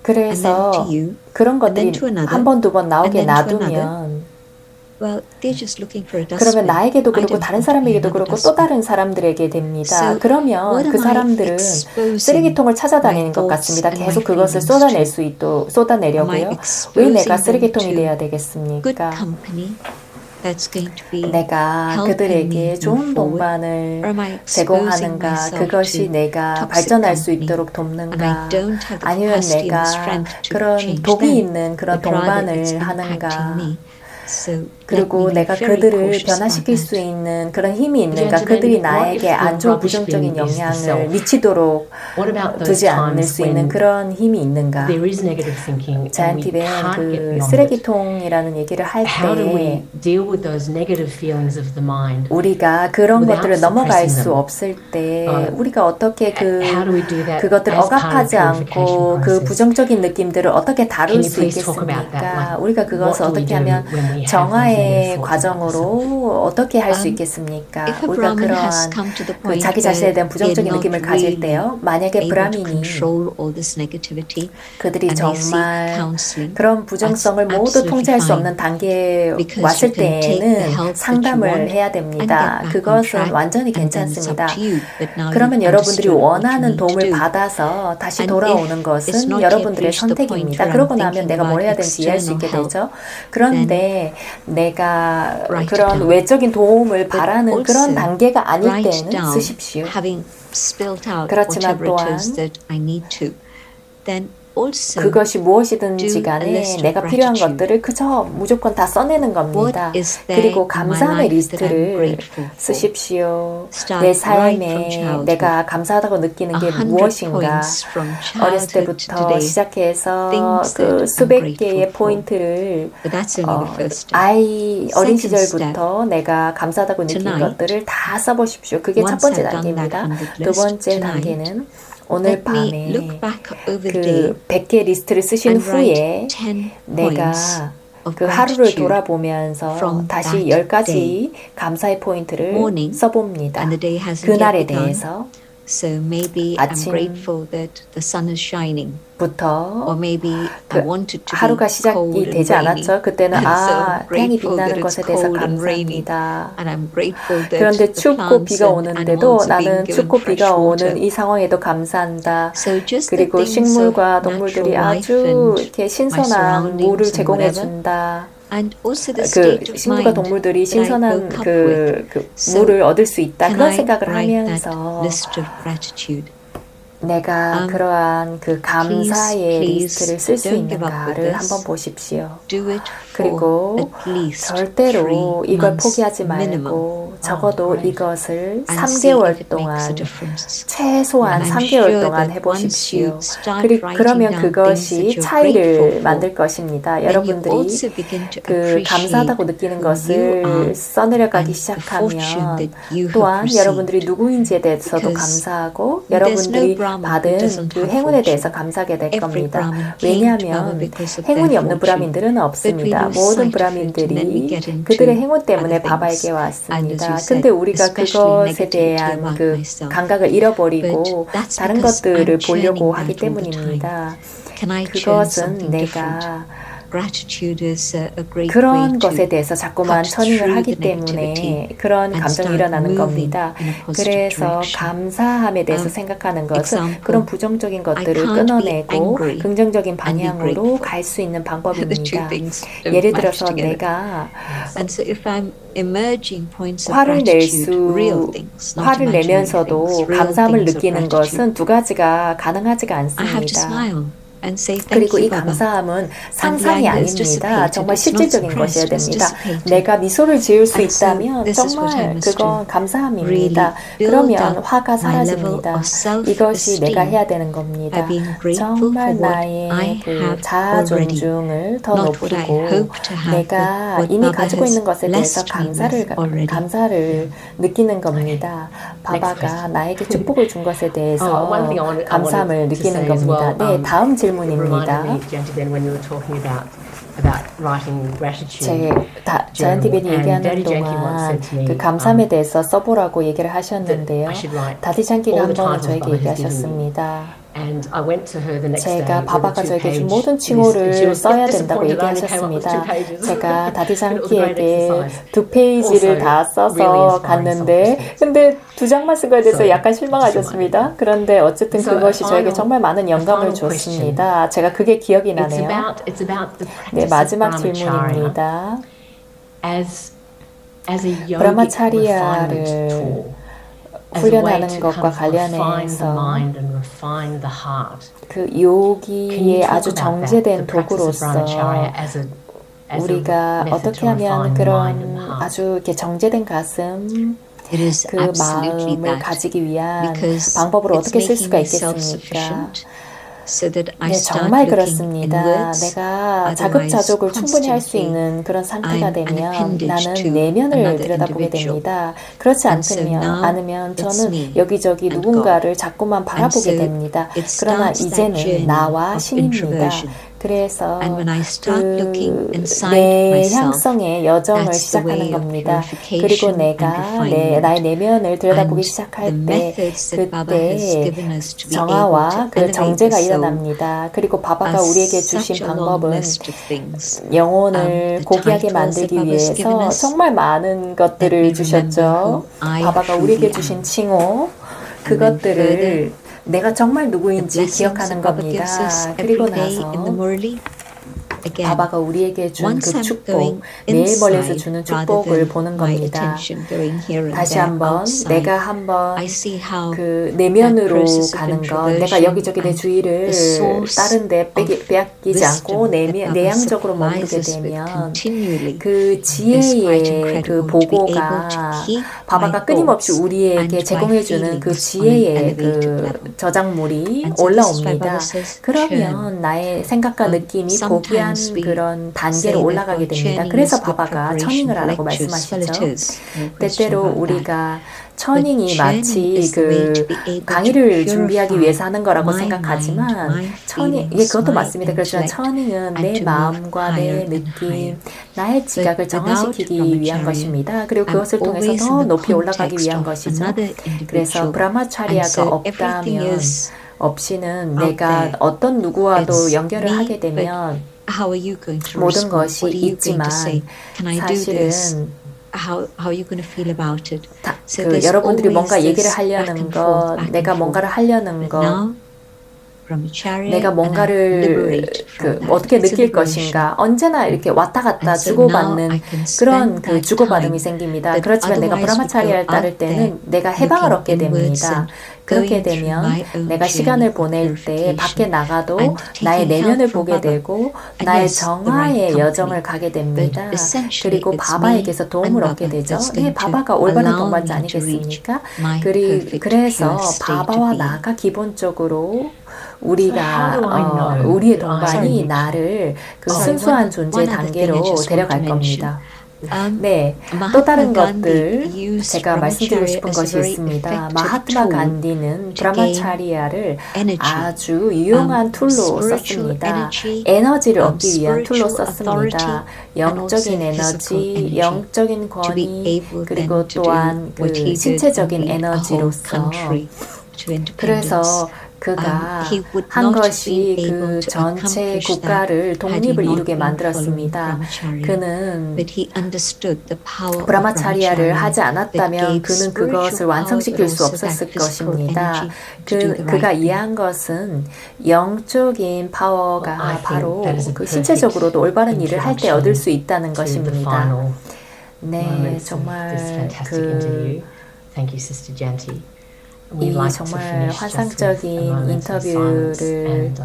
그래서 and then to you, 그런 and then 것들이 to another, 한 번, 두 번 나오게 and then to 놔두면 well, they're just looking for a 그러면 dustbin. 나에게도 I 그렇고 don't 다른 want to be 사람에게도 another 그렇고 또 dustbin. 다른 사람들에게 됩니다. So, 그러면 what 그 am I 사람들은 exposing 쓰레기통을 찾아다니는 my 것 thoughts 같습니다. and 계속 my 그것을 feelings 쏟아낼 to? 수 있도록 Am I 쏟아내려고요. 왜 exposing 내가 them 쓰레기통이 to 돼야 good 되겠습니까? company that's going to be 내가 helping me 그들에게 move 좋은 forward? 동반을 Or am I exposing 제공하는가? myself 그것이 to 내가 toxic 발전할 수 company, 있도록 and 돕는가? I don't have the 아니면 capacity and the 내가 strength to 그런 change 독이 them, 있는 그런 but rather 동반을 it's 하는가? impacting me. So let 그리고 me be 내가 very 그들을 cautious about 변화시킬 수 that. 있는 그런 힘이 있는가, Gentlemen, 그들이 what if 나에게 the 안 좋은 rubbish 부정적인 bin is the 영향을 self? 미치도록 What about those 두지 않을 times 수 있는 when 그런 힘이 있는가. there is negative thinking and we 자이언티벤 can't get 그 beyond it? 쓰레기통이라는 얘기를 할 How do 때 we deal with those negative feelings of the mind 우리가 그런 without 것들을 넘어갈 suppressing 수 them? 없을 때 우리가 어떻게 How do we do that 그것들을 as part of 억압하지 the purification 않고 그 process? 부정적인 느낌들을 어떻게 Can 다룰 you 수 please talk about that? 있겠습니까? Like, 우리가 what 그것을 do we 어떻게 do 하면 when we have those negative 정화의 thoughts about the self? 과정으로 어떻게 할 수 If 있겠습니까? a 우리가 Brahmin has 그러한 come to the 그 point 자기 자신에 where 대한 they're 부정적인 not 느낌을 가질 really 때요. 만약에 able to 브라민이 control all this negativity 그들이 and they seek 정말 counseling, 그런 부정성을 that's 모두 absolutely 통제할 수 fine. 없는 단계에 Because 왔을 you can take the 때에는 help that you 상담을 want 해야 and 됩니다. get back on 그것은 track, 완전히 and then it's up 괜찮습니다. to you. But now 그러면 you've 여러분들이 understood what you 원하는 need to 도움을 do. 받아서 다시 And 돌아오는 if it's 것은 not yet 여러분들의 reached the point 선택입니다. where I'm 그러고 나면 thinking 내가 뭘 about 해야 되는지 이해할 수 external 있게 help, 되죠. 그런데 내가 write it 그런 down. 외적인 도움을 But 바라는 그런 also 단계가 아닐 write 때는 down, 쓰십시오. having spilled out 그렇지만 whatever it is 또한 that I need to, then also 그것이 무엇이든지 do a 간에 list of 내가 필요한 gratitude. 것들을 그저 무조건 다 써내는 겁니다. What is there 그리고 in my 감사함의 life that I'm 리스트를 grateful for? 쓰십시오. Start 내 right from 삶에 childhood. 내가 감사하다고 느끼는 게 100 무엇인가. points from 어렸을 childhood to 때부터 today. 시작해서 Things 그 that I'm 수백 grateful 개의 for. 포인트를 But that's only the first step. 어린 Second 시절부터 내가 감사하다고 느낀 Tonight, 것들을 다 써보십시오. 그게 첫 once 번째 I've done that 단계입니다. 100 두 list 번째 tonight, 단계는 오늘 let me look 밤에 back over the day 그 100개 리스트를 쓰신 and write 후에 10 내가 points of 그 하루를 gratitude 돌아보면서 from 다시 that 10가지 감사의 포인트를 morning, 써봅니다. and the day hasn't 그날에 yet begun. 대해서 So maybe I'm 아침 grateful that the sun is shining, 부터 or maybe 그 I wanted to 하루가 be 시작이 cold and 되지 rainy. 않았죠. 그때는 So 태양이 I'm grateful that 빛나는 it's 것에 대해서 cold and rainy, 감사합니다. and I'm grateful that 그런데 the 춥고 plants 비가 and 오는데도 animals are being 나는 given 춥고 fresh 비가 오는 water. 이 상황에도 감사한다. So just the 그리고 things of 식물과 natural 동물들이 life 아주 and 이렇게 my 신선한 surroundings 물을 and 제공해 whatever. 준다. And also the 그 state of 식물과 mind 동물들이 that I 신선한 woke up with. 그 So 물을 얻을 수 있다. can 그런 I 생각을 write that 하면서 list of gratitude? 내가 그러한 그 감사의 please 리스트를 쓸 수 don't give up with 있는가를 this. 한번 보십시오. Do it 그리고 for at least 절대로 3 이걸 months 포기하지 minimum. 말고 적어도 great. 이것을 And see if 3개월 it makes a 동안 difference. 최소한 And I'm 3개월 sure 동안 that 해보십시오. once you start 그러면 writing down 그것이 things that you're 차이를 grateful for, 만들 것입니다. then you 여러분들이 also begin to 그 appreciate 감사하다고 느끼는 who you 것을 are 써내려가기 and the fortune 시작하면 that you have 또한 received. 여러분들이 누구인지에 대해서도 Because 감사하고 there's no 여러분들이 Brahmin who 받은 doesn't 그 have 행운에 fortune. 대해서 감사하게 될 Every 겁니다. Brahmin came to power 왜냐하면 because of 행운이 their 없는 fortune. 브라민들은 But we 없습니다. lose 모든 sight of it and then we 브라민들이 get into 그들의 행운 때문에 other 바바에게 things. And 왔습니다. as you said, 근데 우리가 especially 그것에 negativity 대한 about 그 myself. 감각을 잃어버리고 But that's 다른 because 것들을 I'm 보려고 churning 하기 that all the time. 때문입니다. Can I churn 그것은 something different? 내가 Gratitude is a great way 그런 to 것에 대해서 자꾸만 cut 처닝을 through 하기 the negativity 때문에 그런 and 감정이 start 일어나는 moving 겁니다. in a positive 그래서 direction. 감사함에 대해서 생각하는 것은 example, 그런 부정적인 것들을 I can't 끊어내고 be angry 긍정적인 and be 방향으로 grateful. 갈 수 있는 The two 방법입니다. things don't 예를 match 들어서 together. 내가 And so if I'm emerging points of 화를 낼 gratitude, real things, not 화를 imaginary 내면서도 things, real 감사함을 things of 느끼는 gratitude, 것은 두 가지가 가능하지가 I have to 않습니다. smile and say thank 그리고 you, 이 Baba. 감사함은 상상이 anger is 아닙니다. dissipated. 정말 It's not 실질적인 것이어야 suppressed, it's 됩니다. dissipated. 내가 미소를 지을 수 And so 있다면 this is what I 정말 must 그건 do. 감사함입니다. Really build 그러면 up 화가 my level 사라집니다. of self-esteem 이것이 내가 해야 되는 겁니다. by being grateful 정말 for what 나의 I 그 have 자아 already, 존중을 더 not what I 높이고 hope to have, 내가 but what 이미 Baba 가지고 has 있는 것에 대해서 blessed me with already. 감사를 느끼는 겁니다. 바바가 나에게 축복을 준 것에 대해서 one thing I 감사함을 wanted to 느끼는 say as 겁니다. well, 네, 다음 It 질문입니다. reminded me, Janty, when you were talking about writing gratitude. 자이언티벤이 And 얘기하는 Daddy Janky once 동안 said to me, 그 감사함에 대해서 써보라고 얘기를 하셨는데요. I should write 다디 장기가 all 한 the 번은 titles 저에게 Baba has given me. 얘기하셨습니다. And I went to her the next day 제가 with a 바바가 저에게 준 2-page 모든 list. 칭호를 She was 써야 된다고 disappointed I only came up with 2 얘기하셨습니다. pages. 제가 다디 But it was a great 장기에게 exercise. 2페이지를 Also, 다 써서 really inspiring 갔는데 self-respect. 근데 2장만 쓴 거에 대해서 So, 약간 just 실망하셨습니다. 그런데 어쨌든 So, 그것이 저에게 final- 정말 많은 영감을 a final 줬습니다. 제가 그게 기억이 It's 나네요. about the 네, practice of 마지막 brahmacharya 질문입니다. as a yogic 브라마차리아를 refinement tool. As a way 훈련하는 to 것과 kind of refine the 관련해서 mind and refine the heart. 그 Can you 요기의 talk 아주 about that, 정제된 the practice of 도구로서 brahmacharya as 우리가 어떻게 하면 그런 아주 이렇게 정제된 가슴, It is 그 absolutely 마음을 that. 가지기 위한 Because 방법을 it's 어떻게 쓸 making 수가 me 있겠습니까? self-sufficient so that I 네, start 정말 looking 그렇습니다. inwards. 내가 Otherwise, 자급자족을 충분히 할 수 constantly 있는 그런 상태가 I'm an 되면 appendage 나는 to 내면을 another 들여다보게 individual. 됩니다. 그렇지 And so now 않으면 it's 저는 me 여기저기 and 누군가를 자꾸만 And 바라보게 so 됩니다. it 그러나 starts that 이제는 journey 나와 of 신입니다. introversion. 그래서 And when I start looking inside 내 myself, 향성의 여정을 that's the way 시작하는 of 겁니다. 그리고 purification and 내가 refinement. 나의 내면을 들여다보기 And 시작할 the 때 methods that Baba has 그때 given us to be able to 정화와 그 elevate the 정제가 soul 일어납니다. 그리고 바바가 are 우리에게 주신 such a long 방법은 list of things. 영혼을 The 고귀하게 titles that 만들기 Baba has given 위해서 us, 정말 많은 let 것들을 me remember 주셨죠. who I 바바가 truly 우리에게 am. 주신 칭호, And then 그것들을 내가 정말 The 누구인지 blessings 기억하는 that Baba gives us 겁니다. 그리고 every day in the 나서 Murli. Again, 바바가 우리에게 준 once 그 I'm 축복, going 매일 멀리서 inside 주는 rather 축복을 than 보는 my 겁니다. attention going here and 다시 there 한번 outside, 내가 한번 I see how 그 that 내면으로 process of 가는 것, 내가 introversion 여기저기 내 and 주의를 the source 다른 데 of 빼앗기지 않고 wisdom that Baba 내향적으로 supplies 머무르게 us with 되면 continually 그 is quite 지혜의 그 incredible to be able to 보고가 keep 바바가 my 끊임없이 thoughts 우리에게 and my 제공해주는 그 feelings on an 지혜의 elevated 그 level. 저작물이 And so this is why 올라옵니다. Baba says 그러면 나의 생각과 느낌이 고귀한 sometimes we 그런 say 단계로 that 올라가게 our 됩니다. churning 그래서 is good 바바가 preparation 처닝을 for 하라고 lectures, 말씀하시죠. letters. No question 때때로 about that. 우리가 처닝이 But 마치 churning is the way to 그 be able to 강의를 준비하기 purify 위해서 하는 거라고 my 생각하지만 mind, my 처닝, feelings, 그것도 my 맞습니다. 그렇지만 intellect, 처닝은 and 내 to move 마음과 내 higher and 느낌, higher. 나의 지각을 But without 정화시키기 위한 brahmacharya, 것입니다. 그리고 I'm 그것을 통해서 always 더 in the 높이 올라가기 context 위한 of 것이죠. another 그래서 individual. And 브라마차리아가 so everything 없다면 is 없이는 out 내가 there. 어떤 누구와도 It's 연결을 me, 하게 되면 How are you going to 모든 respond? 것이 What are you going 있지만 to say? Can I do this? 사실은 How are you going to feel about it? So 그 there's 여러분들이 always 뭔가 얘기를 this back 하려는 and 것, forth, back 내가 and 뭔가를 forth. 하려는 But 것, now, brahmacharya, 내가 and I 뭔가를 liberate 그 from that. 어떻게 It's a 느낄 liberation. 것인가 언제나 이렇게 왔다 갔다 And so now 주고받는 I can 그런 spend 그 that 주고받음이 time 생깁니다. that 그렇지만 내가 otherwise would go 브라마차리아를 out 따를 there 때는 내가 해방을 looking 얻게 inwards 됩니다. and 그렇게 going through 되면 my own 내가 journey 시간을 of 보낼 때 밖에 purification 나가도 and 나의 taking 내면을 help from 보게 Baba. 되고 And 나의 yes, the right 정화의 company. 여정을 가게 됩니다. But essentially 그리고 it's 바바에게서 me 도움을 and 얻게 Baba 되죠. that's 네, going to 바바가 올바른 allow 동반자 me to reach 아니겠습니까? my perfect 그래서 pure state of 바바와 being. 나가 기본적으로 So how do I 우리가 know 우리의 that I am 동반이 reaching? 나를 그 Sorry, 순수한 one 존재의 other thing I 단계로 just want 데려갈 to mention. 겁니다. 네, 또 Mahatma 다른 Gandhi 것들 used 제가 말씀드리고 brahmacharya 싶은 as a 것이 very 있습니다. effective 마하트마 tool 간디는 to gain 브라마차리아를 energy. 아주 유용한 툴로 spiritual 썼습니다. energy, 에너지를 얻기 위한 툴로 spiritual authority, 썼습니다. and also 영적인 physical 에너지, energy 영적인 to be 권위, able 그리고 then to do 또한 그 what he did and 신체적인 lead a whole 에너지로서 country to independence. 그래서 그가 he would 한 not have 것이 been able 그 to 전체 accomplish 국가를 that had he 독립을 not 이루게 been following 만들었습니다. brahmacharya. 그는 But he understood the power of 브라마차리아를 brahmacharya 하지 that 않았다면 gave 그는 spiritual 그것을 power 완성시킬 but 수 also 없었을 that physical 것입니다. energy to do the 그가 right thing. 이해한 것은 영적인 파워가 Well, I think 바로 that is a 그 perfect 신체적으로도 올바른 일을 할 때 얻을 수 있다는 to the 것입니다. final 네, moments of 정말 this fantastic 그 interview. Thank you, Sister Janti. 이 We'd like to 정말 finish just with a 환상적인 moment of silence 인터뷰를 and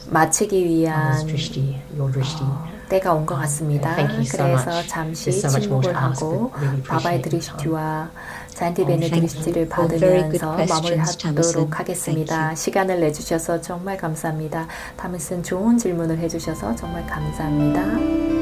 마치기 위한 Mama's drishti, your drishti. 때가 온 것 같습니다. Thank you so 그래서 much. 잠시 There's so much more to 침묵을 ask, 하고 but really 바바의 appreciate your time. 드리시티와 잔티 Thank you 베네드리시티를 for very good 받으면서 questions, Tamsin. 마무리하도록 하겠습니다. Thank you. 시간을 내주셔서 정말 감사합니다. 다미슨 좋은 질문을 해주셔서 정말 감사합니다.